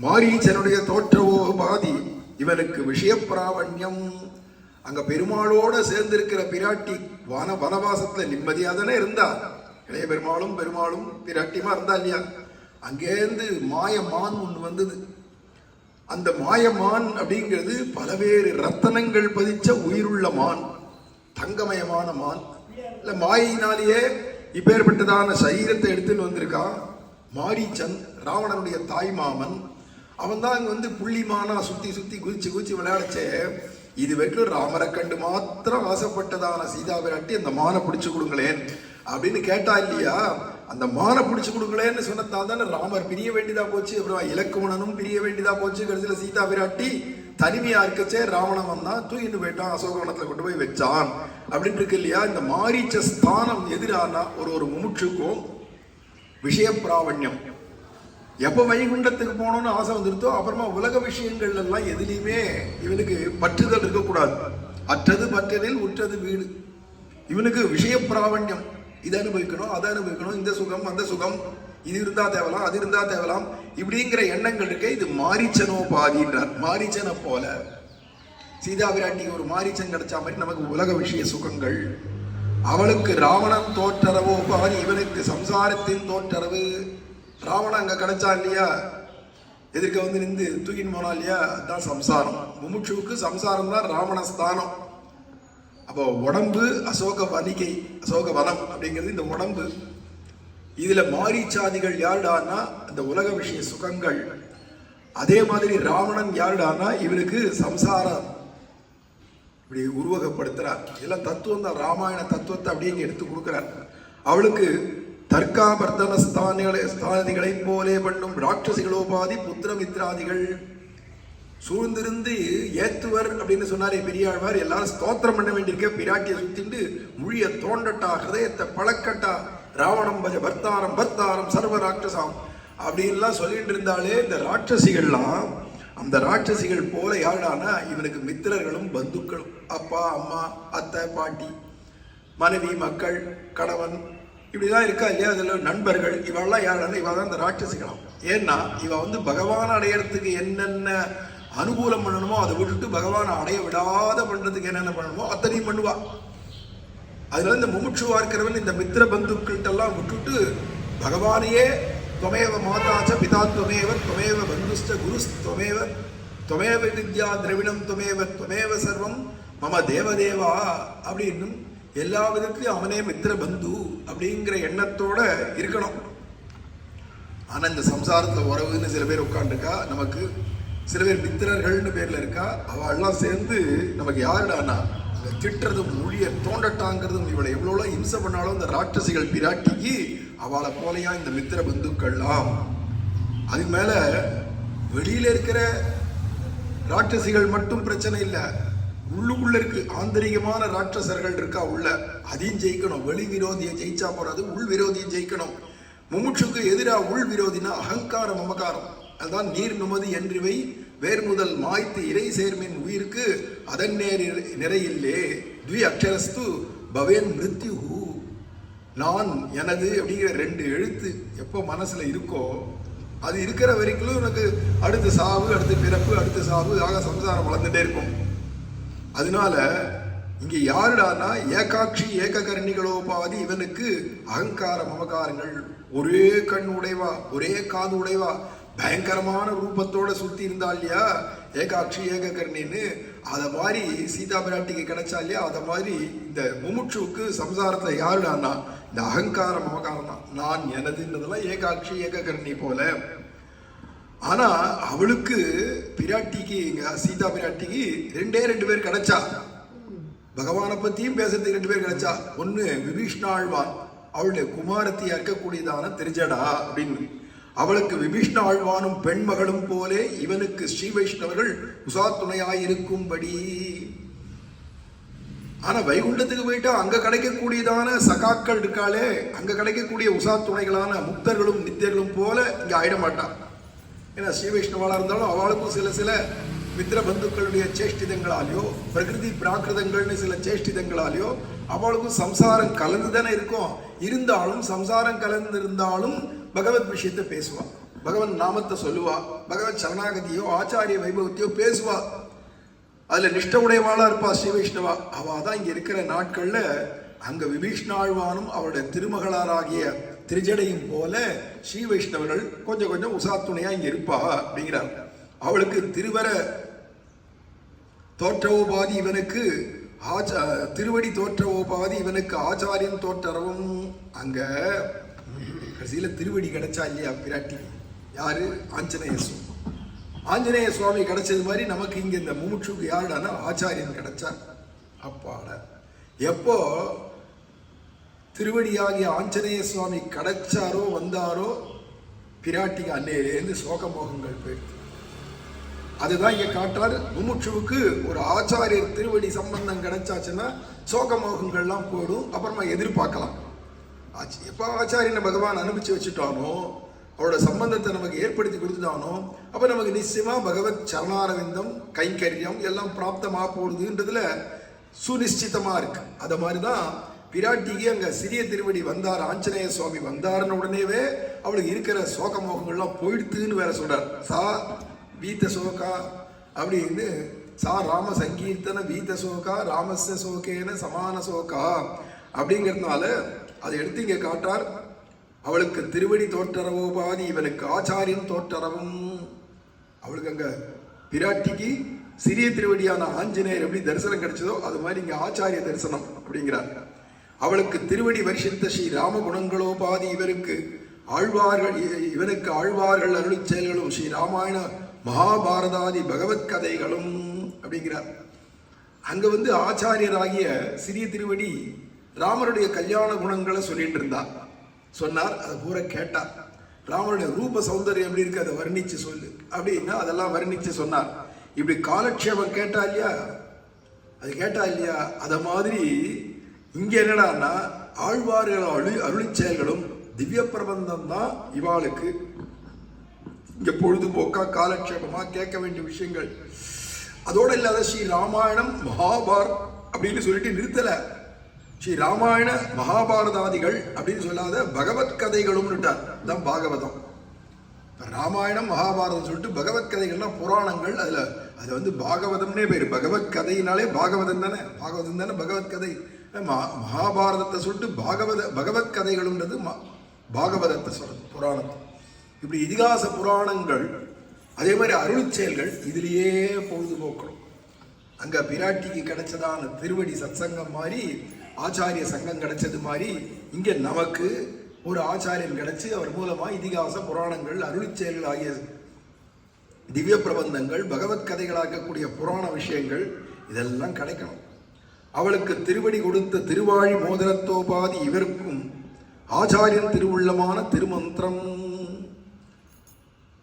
மாரீச்சனுடைய தோற்றவோ பாதி, இவனுக்கு விஷய பிராவண்யம். அங்க பெருமாளோட சேர்ந்திருக்கிற பிராட்டி வனவாசத்துல நிம்மதியா தானே இருந்தா. இளைய பெருமாளும் பிராட்டியுமா இருந்தா இல்லையா? அங்கேருந்து மாயமான் ஒன்று வந்தது. அந்த மாயமான் அப்படிங்கிறது பலவேறு ரத்தனங்கள் பதிச்ச உயிருள்ள மான், தங்கமயமான மான். இல்ல மாயினாலேயே இப்பேற்பட்டதான சரீரத்தை எடுத்துன்னு வந்திருக்கான் மாரீச்சன், ராவணனுடைய தாய் மாமன். அவன் தான் அங்க புள்ளிமானா சுத்தி குதிச்சு விளையாடச்சே. இது வரைக்கும் ராமரை கண்டு மாத்திரம் ஆசைப்பட்டதான சீதா பிராட்டி அந்த மானை பிடிச்சு கொடுங்களேன் அப்படின்னு கேட்டா இல்லையா? அந்த மானை பிடிச்சு கொடுங்களேன்னு சொன்னதால் தானே ராமர் பிரிய வேண்டியதா போச்சு. அப்புறம் இலக்குமணனும் பிரிய வேண்டியதா போச்சு. கடைசியில சீதா பிராட்டி தனிமையா இருக்கச்சே ராவணன் வந்தான், தூக்கிட்டு போயிட்டான், அசோகவனத்துல கொண்டு போய் வச்சான் அப்படின்னு இருக்கு இல்லையா? இந்த மாரீச்ச ஸ்தானம் எதிரானா ஒரு முமுட்சுக்கும் விஷய பிராவண்யம். எப்ப வைகுண்டத்துக்கு போகணும்னு ஆசை வந்துருத்தோ அப்புறமா உலக விஷயங்கள் எல்லாம் எதுலையுமே இவனுக்கு பற்றுதல் இருக்கக்கூடாது. அற்றது பற்றதில் உற்றது வீடு. இவனுக்கு விஷய பிராவண்யம், இதை அனுபவிக்கணும், அதை அனுபவிக்கணும், இந்த சுகம் அந்த சுகம், இது இருந்தா தேவலாம், அது இருந்தா தேவலாம், இப்படிங்கிற எண்ணங்கள் இருக்க. இது மாரீச்சனோ பாதின்றார். மாரீச்சனை போல சீதா பிராட்டிக்கு ஒரு மாரீச்சன் கிடைச்சா மாதிரி நமக்கு உலக விஷய சுகங்கள். அவளுக்கு ராவணன் தோற்றரவோ பாதி, இவனுக்கு சம்சாரத்தின் தோற்றரவு. ராவணன் அங்க கிடைச்சா இல்லையா? எதிர்க்க நின்று தூக்கின்னு போனா இல்லையா? அதுதான் சம்சாரம். முமுட்சுவுக்கு சம்சாரம் தான் ராவணஸ்தானம். அப்போ உடம்பு அசோக வனிகை, அசோக வனம் அப்படிங்கிறது இந்த உடம்பு. இதுல மாரீச்சாதிகள் யாருடானா அந்த உலக விஷய சுகங்கள். அதே மாதிரி ராவணன் யாருடானா இவனுக்கு சம்சாரம் இப்படி உருவகப்படுத்துறார். இதெல்லாம் தத்துவம் தான், ராமாயண தத்துவத்தை அப்படியே எடுத்து கொடுக்கிறார். அவளுக்கு தர்க்காபர்த்தன ஸ்தானிகளை போலே பண்ணும் ராட்சசிகளோபாதி புத்திரமித்ராதிகள் சூழ்ந்திருந்து ஏத்துவர் அப்படின்னு சொன்னாரே பெரியாழ்வார். எல்லாரும் ஸ்தோத்திரம் பண்ண வேண்டியிருக்க. பிராட்டியை சுத்திண்டு மொழிய தோண்டட்டா, ஹிருதயத்தை பழக்கட்டா, ராவணம் பஜ பர்த்தாரம் பர்த்தாரம் சர்வ ராட்சசாம் அப்படின்லாம் சொல்லிட்டு இருந்தாலே இந்த ராட்சசிகள்லாம் அந்த ராட்சசிகள் போல யாருடானா இவனுக்கு மித்திரர்களும் பந்துக்களும், அப்பா அம்மா அத்தை பாட்டி மனைவி மக்கள் கணவன் இப்படிதான் இருக்கா இல்லையா? அதுல நண்பர்கள் இவெல்லாம் யாருன்னா இவ தான் இந்த ராட்சசிகளாம். ஏன்னா இவ பகவான் அடையறதுக்கு என்னென்ன அனுகூலம் பண்ணணுமோ அதை விட்டுட்டு பகவானை அடைய விடாத பண்றதுக்கு என்னென்ன பண்ணணுமோ அத்தனையும் பண்ணுவா. அதனால இந்த முமுட்சுவா இருக்கிறவன் இந்த மித்திர பந்துக்கள்கிட்ட எல்லாம் விட்டுட்டு பகவானையே துவமேவ மாதாச்ச பிதா துவமேவ துவமேவ பந்துஷ்ட குருஸ் துவமேவ துவமேவ வித்யா திரவிடம் துவமேவ சர்வம் மம தேவதேவா அப்படின்னு எல்லா விதத்திலையும் அவனே மித்திர பந்து அப்படிங்கிற எண்ணத்தோட இருக்கணும். ஆனா இந்த சம்சாரத்துல உறவுன்னு சில பேர் உட்காந்துருக்கா, நமக்கு சில பேர் மித்திரர்கள்னு பேர்ல இருக்கா. அவெல்லாம் சேர்ந்து நமக்கு யாருடானா திட்டுறதும் மொழிய தோண்டட்டாங்கிறதும் இவளை எவ்வளோ இம்சை பண்ணாலும் இந்த ராட்சசிகள் பிராட்டிக்கு அவளை போலையா இந்த மித்திர பந்துக்கள்லாம். அதுக்கு மேல வெளியில இருக்கிற ராட்சசிகள் மட்டும் பிரச்சனை இல்லை, உள்ளுக்குள்ள இருக்கு ஆந்தரிகமான ராட்சசர்கள் இருக்கா உள்ள. அதையும் ஜெயிக்கணும். வெளி விரோதியை ஜெயிச்சா போறாது, உள் விரோதியை ஜெயிக்கணும். முமுட்சுக்கு எதிராக உள் விரோதினா அகங்காரம் மமகாரம். அதுதான் நீர் நுமது என்றிவை வேர் முதல் மாய்த்து இறை சேர்மின் உயிருக்கு அதன் நிறையில்லே த்வி அக்ஷரஸ்து பவேன் மிருத்யு. நான் எனது அப்படிங்கிற 2 எழுத்து எப்போ மனசுல இருக்கோ அது இருக்கிற வரைக்கும் உனக்கு அடுத்த சாவு, அடுத்த பிறப்பு, அடுத்த சாவு ஆக சம்சாரம் வளர்ந்துட்டே இருக்கும். அதனால இங்க யாருடானா ஏகாட்சி ஏககர்ணிகளோபாதி இவனுக்கு அகங்கார மமகாரங்கள். ஒரே கண் உடைவா, ஒரே காது உடைவா, பயங்கரமான ரூபத்தோட சுத்தி இருந்தா இல்லையா ஏகாட்சி ஏககர்ணின்னு. அத மாதிரி சீதா பிராட்டிக்கு கிடைச்சா இல்லையா, அத மாதிரி இந்த முமுட்சுவுக்கு சம்சாரத்துல யாருடானா இந்த அகங்கார மமகாரம் தான். நான் எனதுன்றதெல்லாம் ஏகாட்சி ஏககர்ணி போல. ஆனா அவளுக்கு பிராட்டிக்கு சீதா பிராட்டிக்கு 2 பேர் கிடைச்சா. பகவானை பத்தியும் பேசுறதுக்கு 2 பேர் கிடைச்சா. ஒண்ணு விபீஷ்ணாழ்வான், அவளுடைய குமாரத்தியா இருக்கக்கூடியதான திருஜடா அப்படின்னு. அவளுக்கு விபீஷ்ண ஆழ்வானும் பெண்மகளும் போலே இவனுக்கு ஸ்ரீ வைஷ்ணவர்கள் உசாத்துணையாயிருக்கும்படி. ஆனா வைகுண்டத்துக்கு போயிட்டா அங்க கிடைக்கக்கூடியதான சகாக்கள் இருக்காளே, அங்க கிடைக்கக்கூடிய உசாத்துணைகளான முக்தர்களும் நித்தியர்களும் போல இங்க ஆயிட மாட்டான். ஏன்னா ஸ்ரீ வைஷ்ணவாளா இருந்தாலும் அவளுக்கும் சில சில மித்திர பந்துக்களுடைய சேஷ்டிதங்களாலேயோ பிரகிருதி பிராகிருதங்கள்னு சில சேஷ்டிதங்களாலேயோ அவளுக்கும் சம்சாரம் கலந்து தானே இருக்கும். இருந்தாலும் சம்சாரம் கலந்து இருந்தாலும் பகவத் விஷயத்தை பேசுவா, பகவன் நாமத்தை சொல்லுவா, பகவத் சரணாகதியோ ஆச்சாரிய வைபவத்தையோ பேசுவா. அதுல நிஷ்ட உடையவாளா இருப்பா ஸ்ரீ வைஷ்ணவா. அவ தான் இங்க இருக்கிற நாட்கள்ல அங்க விபீஷ்ணாழ்வானும் அவருடைய திருமகளாராகிய திருஜடையும் போல ஸ்ரீ வைஷ்ணவர்கள் கொஞ்சம் கொஞ்சம் உசாத்துணையா இங்க இருப்பா அப்படிங்கிறார். அவளுக்கு திருவர தோற்றவோபாதி இவனுக்கு திருவடி தோற்றவோபாதி இவனுக்கு ஆச்சாரியன் தோற்றரவும். அங்க கடைசியில திருவடி கிடைச்சா இல்லையா பிராட்டி? யாரு? ஆஞ்சநேய சுவாமி. ஆஞ்சநேய சுவாமி கிடைச்சது மாதிரி நமக்கு இங்க இந்த முமுட்சுக்கு யாருடானா ஆச்சாரியன் கிடைச்சா. அப்பாட எப்போ திருவடியாகிய ஆஞ்சநேய சுவாமி கிடைச்சாரோ வந்தாரோ பிராட்டிக்கு அன்னையிலேருந்து சோகமோகங்கள் போயிடுது. அதுதான் இங்க காட்டுறாரு. முமுட்சுவுக்கு ஒரு ஆச்சாரியர் திருவடி சம்பந்தம் கிடைச்சாச்சுன்னா சோகமோகங்கள்லாம் போயிடும். அப்புறமா எதிர்பார்க்கலாம். எப்போ ஆச்சாரியனை பகவான் அனுப்பிச்சு வச்சுட்டானோ, அவரோட சம்பந்தத்தை நமக்கு ஏற்படுத்தி கொடுத்துட்டானோ, அப்ப நமக்கு நிச்சயமா பகவத் சரணாரவிந்தம் கைங்கரியம் எல்லாம் பிராப்தமா போடுதுன்றதுல சுனிஷ்டிதமா இருக்கு. அத மாதிரிதான் பிராட்டிக்கு அங்க சிறிய திருவடி வந்தார், ஆஞ்சநேய சுவாமி வந்தாருன்னு உடனேவே அவளுக்கு இருக்கிற சோகமோகங்கள்லாம் போயிடுத்துன்னு வேற சொல்றார். சா வீத்த சோகா அப்படின்னு, சா ராம சங்கீர்த்தன வீத்த சோகா ராமஸ்ய சோகேன சமான சோகா அப்படிங்கிறதுனால அதை எடுத்து இங்க காட்டார். அவளுக்கு திருவடி தோற்றரவோபாதி இவனுக்கு ஆச்சாரியன் தோற்றரவும். அவளுக்கு அங்க பிராட்டிக்கு சிறிய திருவடியான ஆஞ்சநேயர் எப்படி தரிசனம் கிடைச்சதோ அது மாதிரி இங்க ஆச்சாரிய தரிசனம் அப்படிங்கிறார். அவளுக்கு திருவடி வருஷித்த ஸ்ரீ ராம குணங்களோபாதி இவருக்கு ஆழ்வார்கள் இவனுக்கு ஆழ்வார்கள் அருள் செயல்களும் ஸ்ரீ ராமாயண மகாபாரதாதி பகவத் கதைகளும் அப்படிங்கிறார். அங்க வந்து ஆச்சாரியராகிய சிறிய திருவடி ராமருடைய கல்யாண குணங்களை சொல்லிட்டு இருந்தார். சொன்னார், அதை பூரா கேட்டார். ராமருடைய ரூப சௌந்தரியம் எப்படி இருக்கு அதை வர்ணிச்சு சொல்லு அப்படின்னா அதெல்லாம் வர்ணிச்சு சொன்னார். இப்படி காலக்ஷேபம் கேட்டா இல்லையா, அது கேட்டா இல்லையா, அத மாதிரி இங்க என்னடான்னா ஆழ்வார்கள் அருளி செயல்களும் திவ்ய பிரபந்தம் தான் இவாளுக்கு இங்க பொழுதுபோக்கா காலக்ஷேபமா கேட்க வேண்டிய விஷயங்கள். அதோட இல்லாத ஸ்ரீ ராமாயணம் மகாபாரத் அப்படின்னு சொல்லிட்டு நிறுத்தல. ஸ்ரீ ராமாயண மகாபாரதாதிகள் அப்படின்னு சொல்லாத பகவத் கதைகளும் தான் பாகவதம். ராமாயணம் மகாபாரதம் சொல்லிட்டு பகவத் கதைகள்லாம் புராணங்கள். அதுல வந்து பாகவதம்னே பேரு. பகவத் கதையினாலே பாகவதம் தானே, பாகவதம் தானே பகவத் கதை. மகாபாரதத்தை சொல்லிட்டு பகவத் கதைகளும்ன்றது பாகவதத்தை சொல்றது, புராணத்தை. இப்படி இதிகாச புராணங்கள் அதே மாதிரி அருள் செயல்கள் இதுலயே பொழுதுபோக்கணும். அங்க பிராட்டிக்கு கிடைச்சதான திருவடி சத்சங்கம் மாதிரி ஆச்சாரிய சங்கம் கிடைச்சது மாதிரி இங்க நமக்கு ஒரு ஆச்சாரியன் கிடைச்சு அவர் மூலமா இதிகாச புராணங்கள் அருள் செயல்கள் ஆகிய திவ்ய பிரபந்தங்கள் பகவத் கதைகளாக்கக்கூடிய புராண விஷயங்கள் இதெல்லாம் கிடைக்கணும். அவளுக்கு திருவடி கொடுத்த திருவாழி மோதிரத்தோபாதி இவருக்கும் ஆச்சாரியன் திருவுள்ளமான திருமந்திரம்.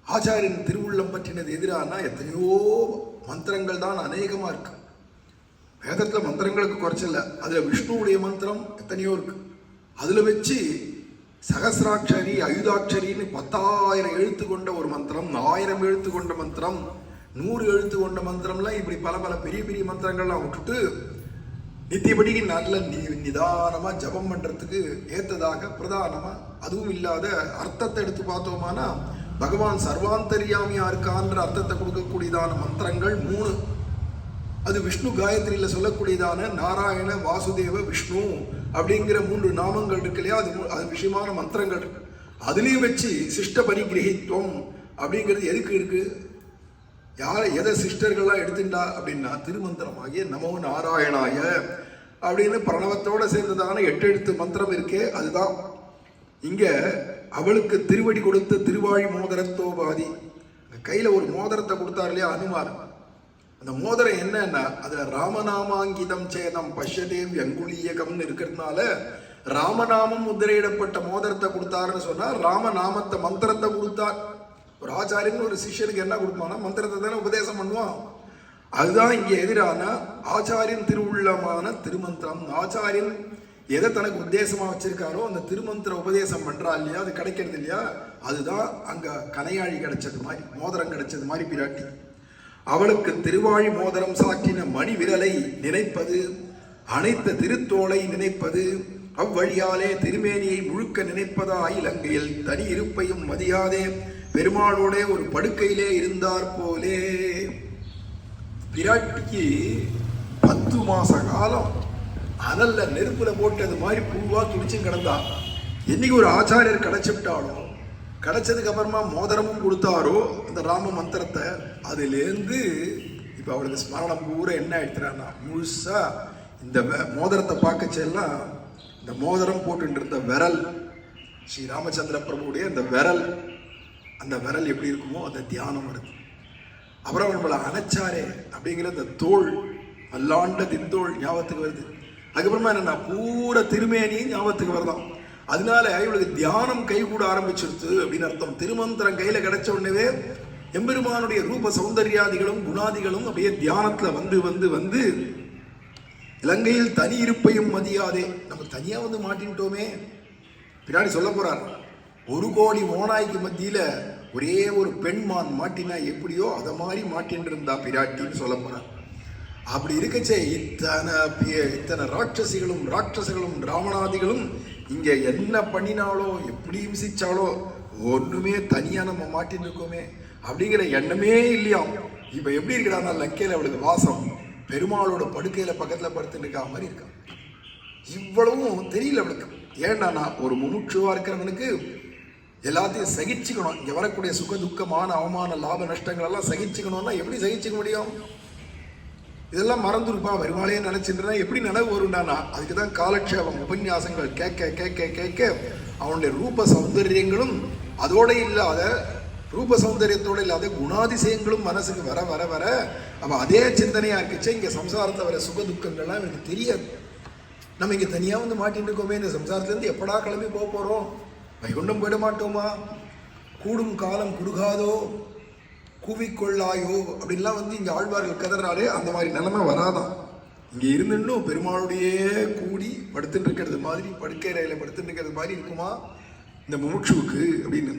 ஆச்சாரியன் திருவுள்ளம் பற்றினது எதிரானா எத்தனையோ மந்திரங்கள் தான் அநேகமா இருக்கு. வேதத்துல மந்திரங்களுக்கு குறைச்சல. அதுல விஷ்ணுவுடைய மந்திரம் எத்தனையோ இருக்கு. அதுல வச்சு சகசிராட்சரி அயுதாட்சரின்னு 10,000 எழுத்து கொண்ட ஒரு மந்திரம், 1000 எழுத்து கொண்ட மந்திரம், 100 எழுத்து கொண்ட மந்திரம்லாம் இப்படி பல பல பெரிய பெரிய மந்திரங்கள்லாம் விட்டுட்டு நித்தியபடிக்கு நல்ல நிதானமா ஜபம் பண்றதுக்கு ஏத்ததாக பிரதானமா அதுவும் இல்லாத அர்த்தத்தை எடுத்து பார்த்தோமானா பகவான் சர்வாந்தரியாமியா இருக்கான்ற அர்த்தத்தை கொடுக்கக்கூடியதான மந்திரங்கள் 3. அது விஷ்ணு காயத்ரியில சொல்லக்கூடியதான நாராயண வாசுதேவ விஷ்ணு அப்படிங்கிற 3 நாமங்கள் இருக்கு இல்லையா, அது விஷயமான மந்திரங்கள் இருக்கு. அதுலயும் வச்சு சிஷ்ட பரிகிரகித்துவம் அப்படிங்கிறது எதுக்கு இருக்கு? எதை சிஸ்டர்கள்லாம் எடுத்துட்டா அப்படின்னா திருமந்திரமாகிய நமோ நாராயணாய அப்படின்னு பிரணவத்தோட சேர்ந்ததான 8 எழுத்து மந்திரம் இருக்கே அதுதான். இங்க அவளுக்கு திருவடி கொடுத்த திருவாழி மோதிரத்தோபாதி, கையில ஒரு மோதிரத்தை கொடுத்தார் இல்லையா அனுமார். அந்த மோதிரம் என்னன்னா அதுல ராமநாமாங்கிதம் சேதம் பஷ்யதேவ் அங்குலியகம்னு இருக்கிறதுனால ராமநாமம் முத்திரையிடப்பட்ட மோதிரத்தை கொடுத்தாருன்னு சொன்னா ராமநாமத்தை மந்திரத்தை கொடுத்தார். ஒரு ஆச்சாரியன் ஒரு சிஷ்யனுக்கு என்ன கொடுப்பானா மந்திரத்தை தானே உபதேசம் பண்ணுவான். அதுதான் இங்க எதிரான ஆச்சாரியன் திருவுள்ளமான திருமந்திரம். ஆச்சாரியன் எதை தனக்கு உத்தேசமா வச்சிருக்காரோ அந்த திருமந்திர உபதேசம் பண்றா இல்லையா, அது கிடைக்கிறது இல்லையா, அதுதான் அங்க கனையாழி கிடைச்சது மாதிரி, மோதிரம் கிடைச்சது மாதிரி பிராட்டி. அவளுக்கு திருவாழி மோதிரம் சாற்றின மணி விரலை நினைப்பது, அனைத்த திருத்தோளை நினைப்பது, அவ்வழியாலே திருமேனியை முழுக்க நினைப்பதா இலங்கையில் தனி இருப்பையும் மதியாதே பெருமாளோட ஒரு படுக்கையிலே இருந்தார் போலே. பிராட்டிக்கு 10 மாச காலம் அனல்ல நெருப்புல போட்டது மாதிரி பூவா துடிச்சு கிடந்தா. என்னைக்கு ஒரு ஆச்சாரியர் கிடைச்சிட்டாலோ, கிடைச்சதுக்கு அப்புறமா மோதிரமும் கொடுத்தாரோ அந்த ராம மந்திரத்தை, அதுலேருந்து இப்ப அவளுக்கு ஸ்மரணம் பூரா என்ன ஆயிடுறான்னா முழுசா இந்த மோதிரத்தை பார்க்கச்செல்லாம் இந்த மோதிரம் போட்டு இருந்த விரல், ஸ்ரீ ராமச்சந்திர பிரபுடைய அந்த விரல், அந்த விரல் எப்படி இருக்குமோ அந்த தியானம் வருது. அப்புறம் நம்மளை அணைச்சாரே அப்படிங்கிற அந்த தோல், மல்லாண்ட தின்தோள் ஞாபகத்துக்கு வருது. அதுக்கப்புறமா என்னன்னா பூரா திருமேனியும் ஞாபகத்துக்கு வருதான். அதனால இவளுக்கு தியானம் கை கூட ஆரம்பிச்சிருச்சு அப்படின்னு அர்த்தம். திருமந்திரம் கையில கிடைச்ச உடனே எம்பெருமானுடைய ரூப சௌந்தர்யாதிகளும் குணாதிகளும் அப்படியே தியானத்துல வந்து வந்து வந்து இலங்கையில் தனி இருப்பையும் மதியாதே. நம்ம தனியா வந்து மாட்டின்ட்டோமே. பின்னாடி சொல்ல போறார், 1 கோடி ஓநாய்க்கு மத்தியில ஒரே ஒரு பெண்மான் மாட்டினா எப்படியோ அதை மாதிரி மாட்டின்னு இருந்தா பிராட்டின்னு சொல்ல போறார். அப்படி இருக்கச்சே இத்தனை ராட்சசிகளும் ராவணாதிகளும் இங்க என்ன பண்ணினாலோ எப்படி இம்சிச்சாலோ ஒண்ணுமே தனியா நம்ம மாட்டின்னு இருக்கோமே அப்படிங்கிற எண்ணமே இல்லையாம். இப்ப எப்படி இருக்கிறான்னா லங்கையில அவளுக்கு வாசம் பெருமாளோட படுக்கையில பக்கத்துல படுத்துட்டு இருக்கா மாதிரி இருக்கா. இவ்வளவும் தெரியல அவளுக்கு. ஏன்னா ஒரு முமுட்சுவா இருக்கிறவனுக்கு எல்லாத்தையும் சகிச்சுக்கணும். இங்க வரக்கூடிய சுக துக்கமான அவமான லாப நஷ்டங்கள் எல்லாம் சகிச்சுக்கணும்னா எப்படி சகிச்சுக்க முடியும்? இதெல்லாம் மறந்துருப்பா வருமாளையே நினைச்சுட்டு எப்படி நினைவு வருண்டானா? அதுக்குதான் காலக்ஷேபம் உபன்யாசங்கள் கேட்க கேட்க கேட்க அவனுடைய ரூப சௌந்தரியங்களும் அதோட இல்லாத ரூப சௌந்தரியத்தோட இல்லாத குணாதிசயங்களும் மனசுக்கு வர வர வர அப்ப அதே சிந்தனையா இருக்குச்சு. இங்க சம்சாரத்தை வர சுக துக்கங்கள்லாம் எனக்கு தெரியாது. நம்ம இங்க தனியா வந்து மாட்டின்னு இருக்கோமே, இந்த சம்சாரத்துல இருந்து எப்படா கிளம்பி போக போறோம்? வைகுண்டம் போயிட மாட்டோமா? கூடும் காலம் குறுகாதோ கூவிக்கொள்ளாயோ அப்படின்லாம் வந்து இங்க ஆழ்வார்கள் கதறாரு. அந்த மாதிரி நிலைமை வராதான். இங்க இருந்துன்னும் பெருமாளுடைய கூடி படுத்துட்டு இருக்கிறது மாதிரி, படுக்கை ரயில படுத்துட்டு இருக்கிறது மாதிரி இருக்குமா இந்த முமுட்சுவுக்கு அப்படின்னு.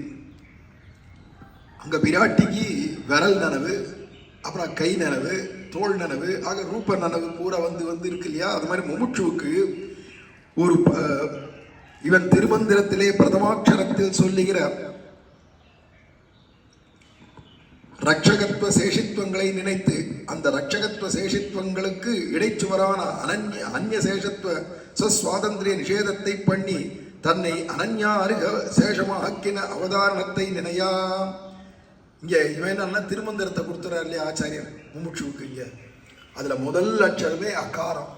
அங்க பிராட்டிக்கு விரல் நனவு, அப்புறம் கை நனவு, தோல் நனவு, ஆக ரூப நனவு பூரா வந்து வந்து இருக்கு இல்லையா? அது மாதிரி முமுட்சுவுக்கு ஒரு இவன் திருமந்திரத்திலே பிரதமாட்சரத்தில் சொல்லுகிற ரட்சகத்துவ சேஷித்துவங்களை நினைத்து அந்த ரட்சகத்துவ சேஷித்துவங்களுக்கு இடைச்சுவரான அந்நிய சேஷத்துவ சுவாதந்திரிய நிஷேதத்தை பண்ணி தன்னை அனன்யா அருக சேஷமாக்கின அவதாரணத்தை நினையா. இங்க இவன் என்னன்னா திருமந்திரத்தை கொடுத்துறாரு இல்லையா ஆச்சாரியர் முமுட்சுவுக்கு. இங்க அதுல முதல் அட்சரமே அகாரம்.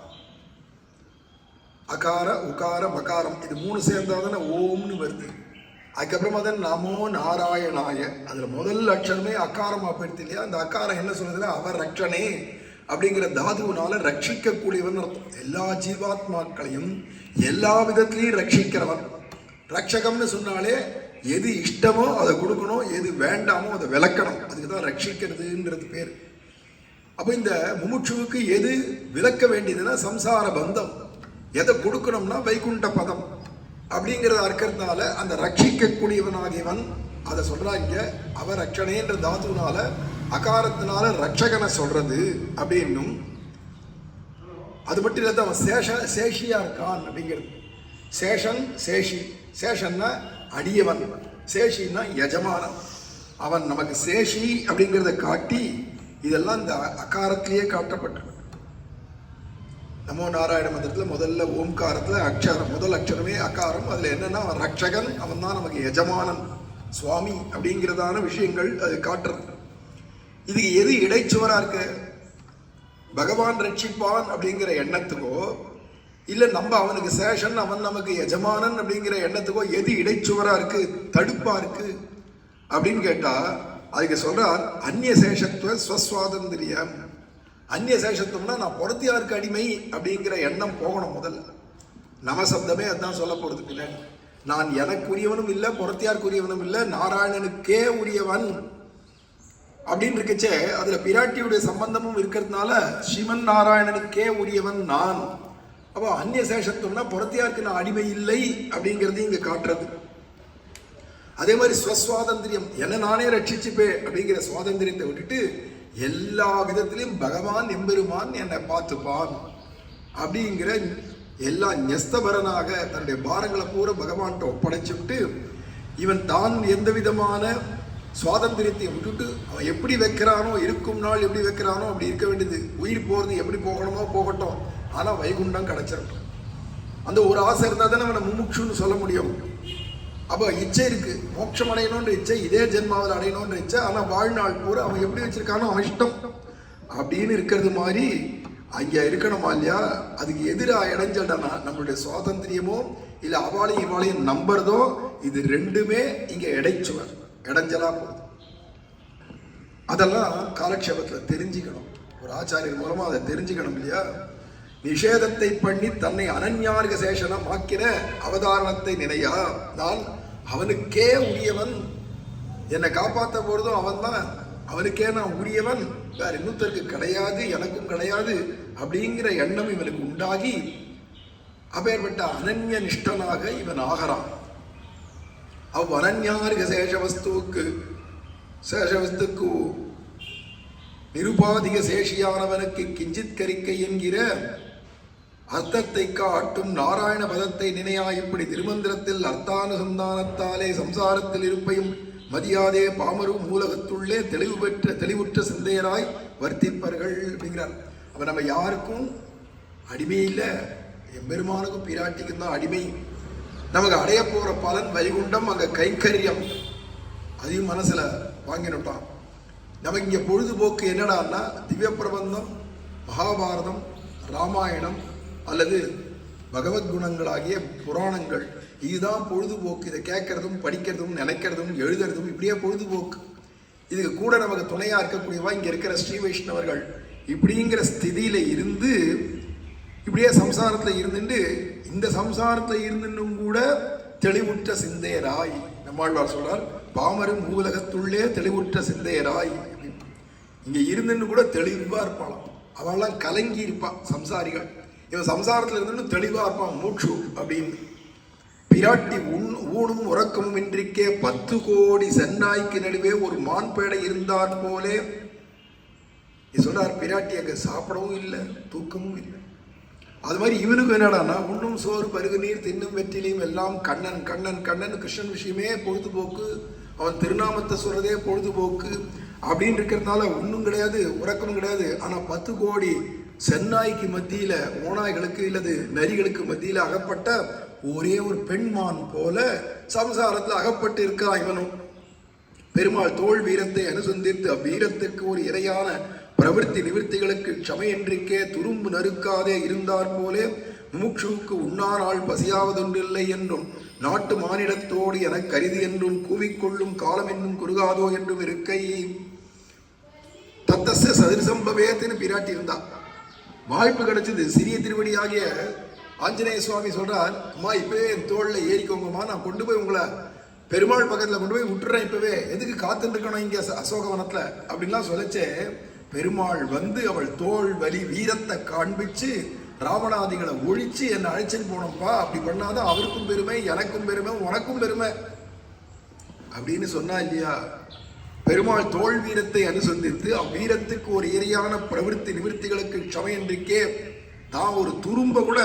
அகார உகார மகாரம் இது 3 சேர்ந்தாதானே ஓம்னு வருது. அதுக்கப்புறமா தான் நமோ நாராயணாய, அதுல முதல் அட்சரமே அகாரமா போயிடுது இல்லையா? அந்த அகாரம் என்ன சொல்றதுன்னா அவர் ரட்சனே அப்படிங்கிற தாதுனால ரட்சிக்க கூடியவன் அர்த்தம். எல்லா ஜீவாத்மாக்களையும் எல்லா விதத்திலையும் ரட்சிக்கிறவன். ரட்சகம்னு சொன்னாலே எது இஷ்டமோ அதை கொடுக்கணும், எது வேண்டாமோ அதை விளக்கணும். அதுக்குதான் ரட்சிக்கிறதுன்றது பேர். அப்ப இந்த முமுட்சுவுக்கு எது விளக்க வேண்டியதுன்னா சம்சார பந்தம், எதை கொடுக்கணும்னா வைகுண்ட பதம் அப்படிங்கிறத இருக்கிறதுனால அந்த ரட்சிக்கக்கூடியவனாகியவன் அதை சொல்றாங்க. அவர் ரட்சணேன்ற தாதுனால அகாரத்தினால ரட்சகனை சொல்றது அப்படின்னும். அது மட்டும் இல்லாத அவன் சேஷியா இருக்கான் அப்படிங்கிறது. சேஷன் சேஷி, சேஷன்னா அடியவன், சேஷின்னா எஜமானன். அவன் நமக்கு சேஷி அப்படிங்கிறத காட்டி இதெல்லாம் இந்த அகாரத்திலேயே காட்டப்பட்டு. நமோ நாராயண மந்திரத்துல முதல்ல ஓம்காரத்துல அக்ஷரம், முதல் அக்ஷரமே அகாரம். அதுல என்னன்னா அவன் ரட்சகன், அவன் தான் நமக்கு எஜமானன், சுவாமி அப்படிங்கிறதான விஷயங்கள் அது காட்டுறது. இதுக்கு எது இடைச்சுவரா இருக்கு? பகவான் ரட்சிப்பான் அப்படிங்கிற எண்ணத்துக்கோ இல்ல நம்ம அவனுக்கு சேஷன் அவன் நமக்கு எஜமானன் அப்படிங்கிற எண்ணத்துக்கோ எது இடைச்சுவரா இருக்கு, தடுப்பா இருக்கு அப்படின்னு கேட்டா அதுக்கு சொல்றார் அந்நிய சேஷத்துவ ஸ்வஸ்வாதந்திரியம். அந்நிய சேஷத்துவம்னா நான் பொறத்தியாருக்கு அடிமை அப்படிங்கிற எண்ணம் போகணும் முதல்ல. நமசப்தமே அதுதான் சொல்ல போறது பின்னாடி. நான் எனக்குரியவனும் இல்லை, புறத்தியாருக்குரியவனும் இல்லை, நாராயணனுக்கே உரியவன் அப்படின்னு இருக்கச்சே அதுல பிராட்டியுடைய சம்பந்தமும் இருக்கிறதுனால ஸ்ரீமன் நாராயணனுக்கே உரியவன் நான். அப்போ அந்நிய சேஷத்துவம்னா புறத்தியாருக்கு நான் அடிமை இல்லை அப்படிங்கிறது இங்க காட்டுறது. அதே மாதிரி ஸ்வஸ்வாதந்திரியம், என்ன நானே ரட்சிச்சுப்பே அப்படிங்கிற சுவாதந்திரியத்தை விட்டுட்டு எல்லா விதத்திலையும் பகவான் எம்பெருமான் என்னை பார்த்துப்பான் அப்படிங்கிற எல்லா ஞஸ்தபரனாக தன்னுடைய பாரங்களை பூரா பகவான்கிட்ட ஒப்படைச்சுட்டு இவன் தான் எந்த விதமான சுவாதந்திரியத்தை விட்டுட்டு அவன் எப்படி வைக்கிறானோ, இருக்கும் நாள் எப்படி வைக்கிறானோ அப்படி இருக்க வேண்டியது. உயிர் போகிறது எப்படி போகணுமோ போகட்டும், ஆனால் வைகுண்டம் கிடைச்சிடட்டும். அந்த ஒரு ஆசை இருந்தால் தானே அவனை முமுட்சுன்னு சொல்ல முடியும். அப்போ இச்சை இருக்கு, மோட்சம் அடையணுன்ற இச்சை, இதே ஜென்மாவில் அடையணுன்ற இச்சை. ஆனால் வாழ்நாள் பூரா அவன் எப்படி வச்சிருக்கானோ அவன் இஷ்டம் அப்படின்னு இருக்கிறது மாதிரி அங்கே இருக்கணுமா இல்லையா? அதுக்கு எதிராக இடைஞ்சல்டானா நம்மளுடைய சுவாதந்திரியமோ இல்லை அவளையும் இவாளையும் நம்புறதோ, இது ரெண்டுமே இங்கே இடைஞ்சலா போகுது. அதெல்லாம் காலக்ஷேபத்தில் தெரிஞ்சுக்கணும், ஒரு ஆச்சாரியர் மூலமா அதை தெரிஞ்சுக்கணும் இல்லையா? நிஷேதத்தை பண்ணி தன்னை அனன்யார்க சேஷனம் ஆக்கின அவதாரணத்தை நினையா, நான் அவனுக்கே உரியவன், என்னை காப்பாற்ற போறதும் அவன் தான், அவனுக்கே நான் உரியவன், வேற இன்னொருத்தருக்கு கிடையாது, எனக்கும் கிடையாது அப்படிங்கிற எண்ணம் இவனுக்கு உண்டாகி அப்பேற்பட்ட அனன்ய நிஷ்டனாக இவன் ஆகிறான். அவ் அனன்யார்க சேஷவஸ்துக்கு நிருபாதிக சேஷியானவனுக்கு கிஞ்சித் கரிக்கை என்கிற அர்த்தத்தை காட்டும் நாராயண பதத்தை நினையா. இப்படி திருமந்திரத்தில் அர்த்தானுசந்தானத்தாலே சம்சாரத்தில் இருப்பையும் மதியாதே பாமரு மூலகத்துள்ளே தெளிவுற்ற சிந்தையராய் வர்த்திப்பர்கள் அப்படிங்கிறார். அப்ப நம்ம யாருக்கும் அடிமை இல்லை, எம்பெருமானுக்கும் பிராட்டிக்கும் தான் அடிமை. நமக்கு அடைய போற பலன் வைகுண்டம், அங்க கைங்கரியம், அதையும் மனசுல வாங்கினோட்டான். நமக்கு இங்க பொழுதுபோக்கு என்னடான்னா திவ்ய பிரபந்தம், மகாபாரதம், ராமாயணம் அல்லது பகவத் குணங்களாகிய புராணங்கள், இதுதான் பொழுதுபோக்கு. இதை கேட்கறதும் படிக்கிறதும் நினைக்கிறதும் எழுதுறதும் இப்படியே பொழுதுபோக்கு. இதுக்கு கூட நமக்கு துணையா இருக்கக்கூடியவா இங்க இருக்கிற ஸ்ரீ வைஷ்ணவர்கள். இப்படிங்கிற ஸ்திதியில இருந்து இப்படியே சம்சாரத்துல இருந்துட்டு, இந்த சம்சாரத்துல இருந்தும் கூட தெளிவுற்ற சிந்தையராய், நம்மாழ்வார் சொல்றார், பாமரு மூலகத்துள்ளே தெளிவுற்ற சிந்தையராய். இங்க இருந்துன்னு கூட தெளிவா இருப்பாளாம். அவெல்லாம் கலங்கி இருப்பான் சம்சாரிகள். இவன் சம்சாரத்துல இருந்து தெளிவா இருப்பான் மூச்சு அப்படின்னு. பிராட்டி ஊனும் உறக்கமும் இன்றிக்கே 10 கோடி சென்னாய்க்கு நடுவே ஒரு மான்பேடை இருந்தார் போலே சொல்றார். பிராட்டி அங்க சாப்பிடவும் இல்லை, தூக்கமும் இல்லை. அது மாதிரி இவனுக்கு என்னடான்னா உண்ணும் சோறு பருகு நீர் தின்னும் வெற்றிலையும் எல்லாம் கண்ணன் கண்ணன் கண்ணன், கிருஷ்ணன் விஷயமே பொழுதுபோக்கு, அவன் திருநாமத்தை சொல்றதே பொழுதுபோக்கு அப்படின்னு இருக்கிறதுனால ஒன்றும் கிடையாது, உறக்கமும் கிடையாது. ஆனா 10 கோடி சென்னாய்க்கு மத்தியில, ஓநாய்களுக்கு இல்லது நரிகளுக்கு மத்தியில அகப்பட்ட ஒரே ஒரு பெண்மான் போல சம்சாரத்தில் அகப்பட்டு இருக்கிறான் இவனும். பெருமாள் தோல் வீரத்தை அனுசந்தித்து அவ்வீரத்துக்கு ஒரு இறையான பிரவൃத்தி நிவர்த்திகளுக்கு க்ஷமையின்றிக்கே துரும்பு நறுக்காதே இருந்தார் போலே முமுட்சுவுக்கு உண்ணானால் பசியாவதொன்றில்லை என்றும் நாட்டு மானிடத்தோடு என கருதி என்றும் கூவிக்கொள்ளும் காலம் என்னும் குறுகாதோ என்றும் இருக்கை. தத்தச சதிர்சம்பவேத்தின்னு பிராட்டி இருந்தா. வாய்ப்பு கிடைச்சது. சிறிய திருவடி ஆகிய ஆஞ்சநேய சுவாமி சொல்றார், அம்மா இப்பவே என் தோல்ல ஏறிக்கோங்கம்மா, நான் கொண்டு போய் உங்களை பெருமாள் பக்கத்துல கொண்டு போய் விட்டுறேன், இப்பவே எதுக்கு காத்துட்டு இருக்கணும் இங்க அசோகவனத்துல அப்படின்லாம் சொல்லச்சே, பெருமாள் வந்து அவள் தோல் வலி வீரத்தை காண்பிச்சு ராவணாதிகளை ஒழிச்சு என்னை அழைச்சின்னு போனோம்ப்பா, அப்படி பண்ணாதான் அவருக்கும் பெருமை, எனக்கும் பெருமை, உனக்கும் பெருமை அப்படின்னு சொன்னா இல்லையா? பெருமாள் தோல் வீரத்தை அனுசந்தித்து அவ்வீரத்துக்கு ஒரு இறையான பிரவೃத்தி நிவர்த்திகளுக்கு க்ஷமையின்றிக்கே தான் ஒரு துரும்ப கூட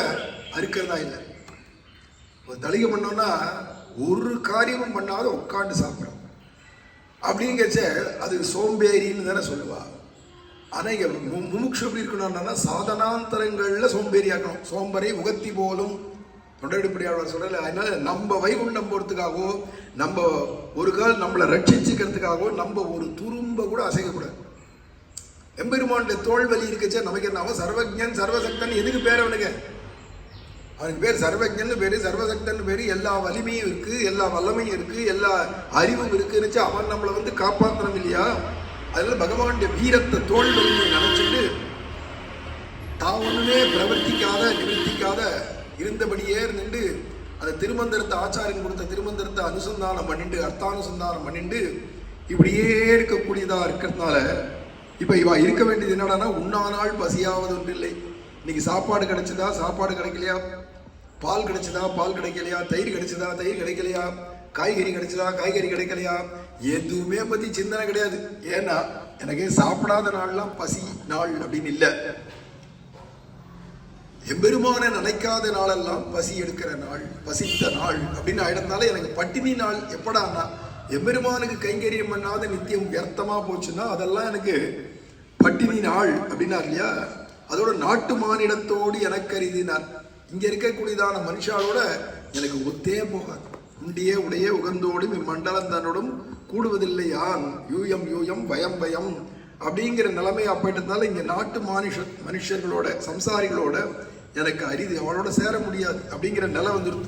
அறுக்கிறதா இல்லை. ஒரு தளிகை பண்ணோம்னா ஒரு காரியமும் பண்ணாத உட்காந்து சாப்பிடும் அப்படிங்கச்ச அது சோம்பேறின்னு தானே சொல்லுவா. ஆனா இங்க முமுட்சு எப்படி இருக்கணும்னா சாதனாந்தரங்கள்ல சோம்பேறி ஆக்கணும். சோம்பரை உகத்தி போலும் தொண்டடிப்படியாளர் சொல்றல. அதனால நம்ம வைகுண்டம் போறதுக்காகவோ, நம்ம ஒரு கால் நம்மளை ரட்சிச்சுக்கிறதுக்காகவோ நம்ம ஒரு துரும்ப கூட அசைக்கக்கூடாது. எம்பெருமானுடைய தோல் வலி இருக்கச்சே நமக்கு என்ன, அவன் சர்வஜன் சர்வசக்தன் எதுக்கு பேர் அவனுக்கு? அவனுக்கு பேர் சர்வஜன் பேரு, சர்வசக்தன் பேரு, எல்லா வலிமையும் இருக்கு, எல்லா வல்லமையும் இருக்கு, எல்லா அறிவும் இருக்குன்னு அவன் நம்மளை வந்து காப்பாற்றணும் இல்லையா? அதனால பகவானுடைய வீரத்தை தோல் வலியை நினைச்சிட்டு தான் ஒண்ணுமே பிரவர்த்திக்காத நிவர்த்திக்காத இருந்தபடியே நின்று அந்த திருமந்திரத்தை ஆச்சாரியன் கொடுத்த திருமந்திரத்தை அனுசந்தானம் பண்ணிட்டு அர்த்தானுசந்தானம் பண்ணிட்டு இப்படியே இருக்கக்கூடியதா இருக்கிறதுனால இப்ப இவ இருக்க வேண்டியது என்னடானா உண்ணானால் பசியாவது ஒன்றில்லை. இன்னைக்கு சாப்பாடு கிடைச்சதா, சாப்பாடு கிடைக்கலையா, பால் கிடைச்சதா, பால் கிடைக்கலையா, தயிர் கிடைச்சதா, தயிர் கிடைக்கலையா, காய்கறி கிடைச்சதா, காய்கறி கிடைக்கலையா, எதுவுமே பத்தி சிந்தனை கிடையாது. ஏன்னா எனக்கு சாப்பிடாத நாள்லாம் பசி நாள் அப்படின்னு இல்லை. எம்பெருமான நினைக்காத நாளெல்லாம் பசி எடுக்கிற நாள், பசித்த நாள் அப்படின்னு ஆயிடனால எனக்கு பட்டினி நாள் எப்படான்னா எம்பெருமானுக்கு கைங்கரியம் பண்ணாத நித்தியம் வியர்த்தமா போச்சுன்னா அதெல்லாம் எனக்கு பட்டினி நாள் அப்படின்னா இல்லையா. அதோட நாட்டு மானிடத்தோடு எனக்கு அறிதினார். இங்க இருக்கக்கூடியதான மனுஷாலோட எனக்கு ஒத்தே போகாது. உண்டியே உடைய உகந்தோடும் இம்மண்டலம் தன்னோடும் கூடுவதில்லையான் யூயம் யூயம் பயம் பயம் அப்படிங்கிற நிலைமை அப்பட்டதுனால இங்க நாட்டு மனுஷர்களோட சம்சாரிகளோட எனக்கு அரிது, அவளோட சேர முடியாது அப்படிங்கிற நிலை வந்துருது.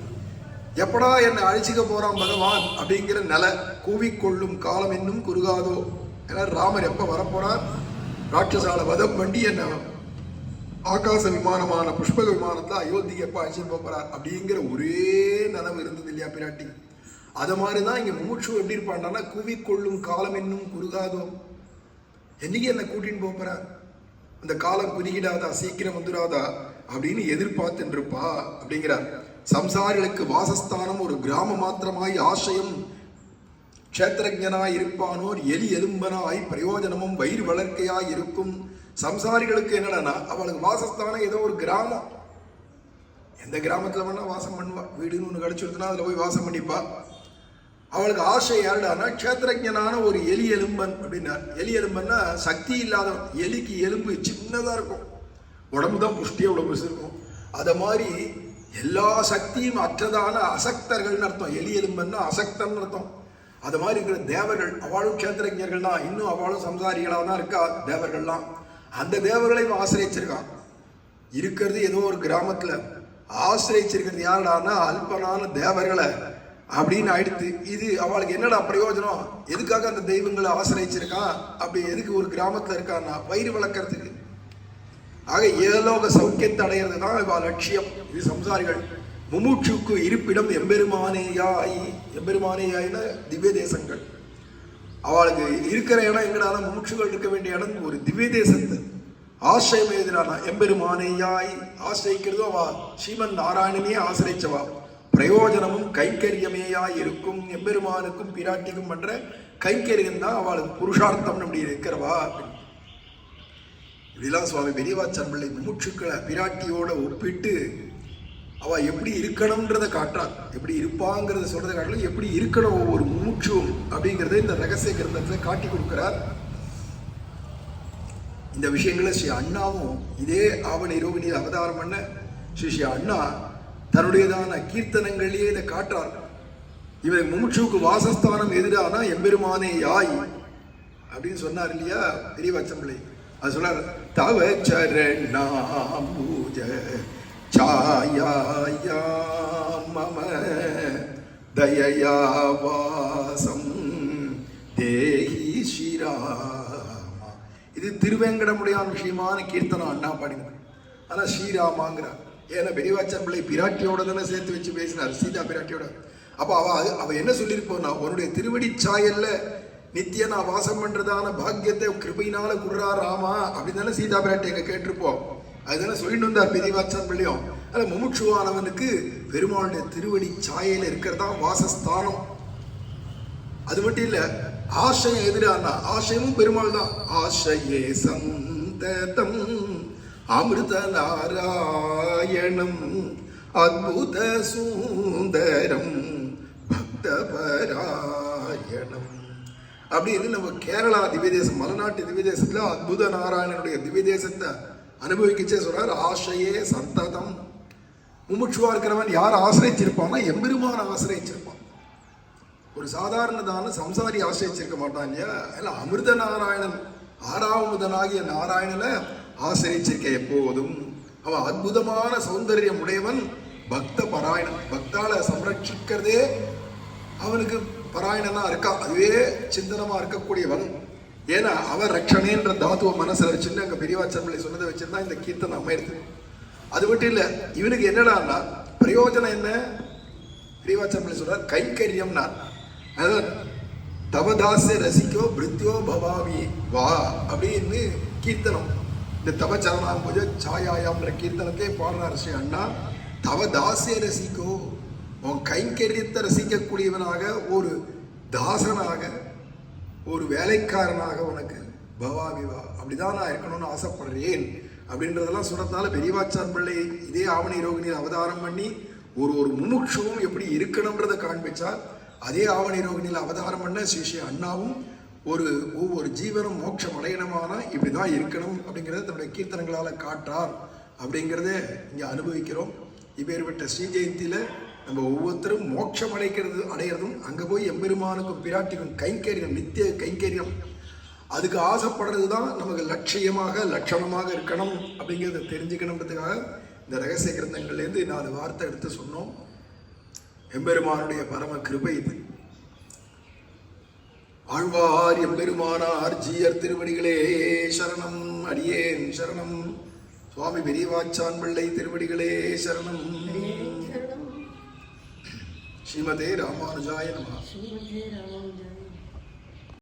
எப்படா என்னை அழிச்சிக்க போறான் பகவான் அப்படிங்கிற நிலை கூவிக்கொள்ளும் காலம் இன்னும் குறுகாதோ. ஏன்னா ராமர் எப்ப வரப்போறார், ராட்சசால வதம் பண்ணி என்ன ஆகாச விமானமான புஷ்பக விமானத்துல அயோத்திக்கு எப்ப அழிச்சு போறார் அப்படிங்கிற ஒரே நினைவு இருந்தது இல்லையா பிராட்டி. அது மாதிரிதான் இங்க மூச்சு எப்படி இருப்பான்னா கூவிக்கொள்ளும் காலம் இன்னும் குறுகாதோ, என்னைக்கு என்ன கூட்டின்னு போறார், அந்த காலம் குறுகிடாதா, சீக்கிரம் வந்துடாதா அப்படின்னு எதிர்பார்த்துட்டு இருப்பா அப்படிங்கிறார். சம்சாரிகளுக்கு வாசஸ்தானம் ஒரு கிராம மாத்திரமாய் ஆசையும் க்ஷேத்திரஜனாய் இருப்பானோர் எலி எலும்பனாய் பிரயோஜனமும் வயிறு வளர்க்கையாய் இருக்கும். சம்சாரிகளுக்கு என்னன்னா அவளுக்கு வாசஸ்தானம் ஏதோ ஒரு கிராமம், எந்த கிராமத்துல வேணா வாசம் பண்ணுவா, வீடுன்னு ஒண்ணு கிடைச்சிருக்குன்னா அதுல போய் வாசம் பண்ணிப்பா. அவளுக்கு ஆசை யாருடானா க்ஷேத்திரஜனான ஒரு எலி எலும்பன் அப்படின்னார். எலி எலும்பன்னா சக்தி இல்லாதவன். எலிக்கு எலும்பு சின்னதா இருக்கும், உடம்புதான் புஷ்டியா உடம்பு இருக்கும். அத மாதிரி எல்லா சக்தியும் அற்றதான அசக்தர்கள் அர்த்தம். எலி எலும்பன்னா அசக்தன் அர்த்தம். அது மாதிரி இருக்கிற தேவர்கள் அவளும் க்ஷேத்திரஜர்கள் தான், இன்னும் அவளும் சம்சாரிகளாக தான் இருக்கா தேவர்கள்லாம். அந்த தேவர்களையும் ஆசிரியச்சிருக்கான். இருக்கிறது ஏதோ ஒரு கிராமத்துல, ஆசிரியச்சிருக்கிறது யாருடானா அல்பனான தேவர்களை அப்படின்னு ஆயிடுத்து. இது அவளுக்கு என்னடா பிரயோஜனம், எதுக்காக அந்த தெய்வங்களை ஆசிரியச்சிருக்கான், அப்படி எதுக்கு ஒரு கிராமத்துல இருக்கான்னா வயிறு வளர்க்கறதுக்கு. ஆக ஏலோக சௌக்கியத்தை அடையிறது தான் இவ லட்சியம். இது சம்சாரிகள். முமுட்சுக்கு இருப்பிடம் எம்பெருமானேயாய், எம்பெருமானேயாயின திவ்ய தேசங்கள். அவளுக்கு இருக்கிற இடம் எங்கடான முமுட்சுகள் இருக்க வேண்டிய இடம் ஒரு திவ்ய தேசத்து. ஆசிரியம் எதிரான எம்பெருமானேயாய் ஆசிரியிக்கிறதும் அவ ஸ்ரீமன் நாராயணனையே ஆசிரியச்சவா. பிரயோஜனமும் கைங்கரியமேயாய் இருக்கும். எம்பெருமானுக்கும் பிராட்டிக்கும் பண்ற கைங்கரியம் தான் அவளுக்கு புருஷார்த்தம் அப்படி இருக்கிறவா. இப்படிலாம் சுவாமி பெரியவாச்சான் பிள்ளை முமுட்சுக்களை பிராட்டியோட ஒப்பிட்டு அவ எப்படி இருக்கணும்ன்றதை காட்டுறான். எப்படி இருப்பாங்கிறத சொல்றதை காட்டலும் எப்படி இருக்கணும் ஒவ்வொரு முமுட்சுவும் அப்படிங்கிறத இந்த ரகசிய கிரந்தத்தை காட்டி கொடுக்கிறார். இந்த விஷயங்களை ஸ்ரீ அண்ணாவும் இதே ஆவணி ரோகிணியில் அவதாரம் பண்ண ஸ்ரீ அண்ணா தன்னுடையதான கீர்த்தனங்களிலேயே இதை காட்டுறார். இவன் முமுட்சுவுக்கு வாசஸ்தானம் எதிரானா எம்பெருமானே யாய் அப்படின்னு சொன்னார் இல்லையா பெரியவாச்சன் பிள்ளை. அது சொல்றார், தவ சரணாம்பூஜ சாயா மம தயயா வாசம் தேஹி ஸ்ரீராமா. இது திருவேங்கடமுடையான் விஷயமான கீர்த்தனம் அண்ணா பாடினார். ஆனா ஸ்ரீராமாங்கிறார். ஏன்னா பெரியவாச்சன் பிள்ளை பிராட்டியோட தானே சேர்த்து வச்சு பேசினார், சீதா பிராட்டியோட. அப்ப அவ என்ன சொல்லியிருப்போம்னா, உன்னுடைய திருவடி சாயல்ல நித்திய நான் வாசம் பண்றதான பாக்கியத்தை கிருபையினால குர்ரா ராமா அப்படின்னு தானே சீதா பிராட்டி எங்க கேட்டிருப்போம். அதுதானே சொல்லிட்டு வந்தார் பெரியவாச்சான் பிள்ளையும். அதுல முமுட்சுவானவனுக்கு பெருமாளுடைய திருவடி சாயையில இருக்கிறதா வாசஸ்தானம். அது மட்டும் இல்ல, ஆசையம் எதிரானா ஆசையமும் பெருமாள் தான். ஆசையே சந்ததம் அமிர்த நாராயணம் அத்புத சுந்தரம் பக்தபராயணம் அப்படின்னு நம்ம கேரளா திவ்யதேசம், மலைநாட்டு திவ்யதேசத்துல அத்புத நாராயணனுடைய திவ்யதேசத்தை அனுபவிக்கச்சே சொல்றாரு. ஆசையே சந்ததம். முமுட்சுவா இருக்கிறவன் யார் ஆசிரியச்சிருப்பான்னா எம்பெருமான ஆசிரியச்சிருப்பான். ஒரு சாதாரணதான சம்சாரி ஆசிரியச்சிருக்க மாட்டான் இல்லையா. எல்லாம் அமிர்த நாராயணன் ஆறாவமுதனாகிய நாராயணனை ஆசிரியச்சிருக்க எப்போதும். அவன் அற்புதமான சௌந்தர்யம் உடையவன், பக்த பராயணன். பக்தால சம்ரட்சிக்கிறதே அவனுக்கு பராயணனா இருக்கா, அதுவே சிந்தனமா இருக்கக்கூடியவன். ஏன்னா அவன் ரட்சணேன்ற தாத்துவ மனசுல வச்சுன்னு அங்க பெரியவாச்சன் பிள்ளை சொன்னதை வச்சுருந்தா இந்த கீர்த்தனை அமையிறது. அது மட்டும் இல்லை, இவனுக்கு என்னடான்னா பிரயோஜனம் என்ன? பெரியவாச்சான் சொல்றார் கைங்கரியம்னா அதான் தவதாச ரசிக்கோ பிருத்தியோ பவாமி வா அப்படின்னு கீர்த்தனம். இந்த தவச்சரணாம் பூஜை சாயாயாம்ன்ற கீர்த்தனத்தை பாடுறார் ஸ்ரீ அண்ணா. தவதாசிய ரசிக்கோ, உன் கைங்கரியத்தை ரசிக்கக்கூடியவனாக, ஒரு தாசனாக, ஒரு வேலைக்காரனாக உனக்கு பவாமி வா, அப்படிதான் நான் இருக்கணும்னு ஆசைப்படுறேன் அப்படின்றதெல்லாம் சொல்றதுனால பெரியவாச்சான் பிள்ளை இதே ஆவணி ரோகிணியில் அவதாரம் பண்ணி ஒரு முமுட்சுவும் எப்படி இருக்கணும்ன்றதை காண்பிச்சார். அதே ஆவணி ரோகிணியில் அவதாரம் பண்ண ஸ்ரீ அண்ணாவும் ஒவ்வொரு ஜீவனும் மோட்சம் அடையணுமானா இப்படிதான் இருக்கணும் அப்படிங்கிறத தன்னுடைய கீர்த்தனங்களால் காட்டார் அப்படிங்கிறத இங்கே அனுபவிக்கிறோம். இப்பேற்பட்ட ஸ்ரீ ஜெயந்தியில் நம்ம ஒவ்வொருத்தரும் மோட்சம் அடைகிறதும் அங்கே போய் எம்பெருமானுக்கும் பிராட்டிக்கும் கைங்கரியம், நித்திய கைங்கரியம், அதுக்கு ஆசைப்படுறது தான் நமக்கு லட்சியமாக லட்சணமாக இருக்கணும் அப்படிங்கிறத தெரிஞ்சுக்கணுன்றதுக்காக இந்த ரகசிய கிரந்தங்கள்லேருந்து 4 வார்த்தை எடுத்து சொன்னோம். எம்பெருமானுடைய பரம கிருபை இது. ஆழ்வார் எம்பெருமானார் ஜீயர் திருவடிகளே சரணம், அடியேன் சரணம். சுவாமி பெரியவாச்சான் பிள்ளை திருவடிகளே சரணம். ஸ்ரீமதே ராமானுஜாய நமः.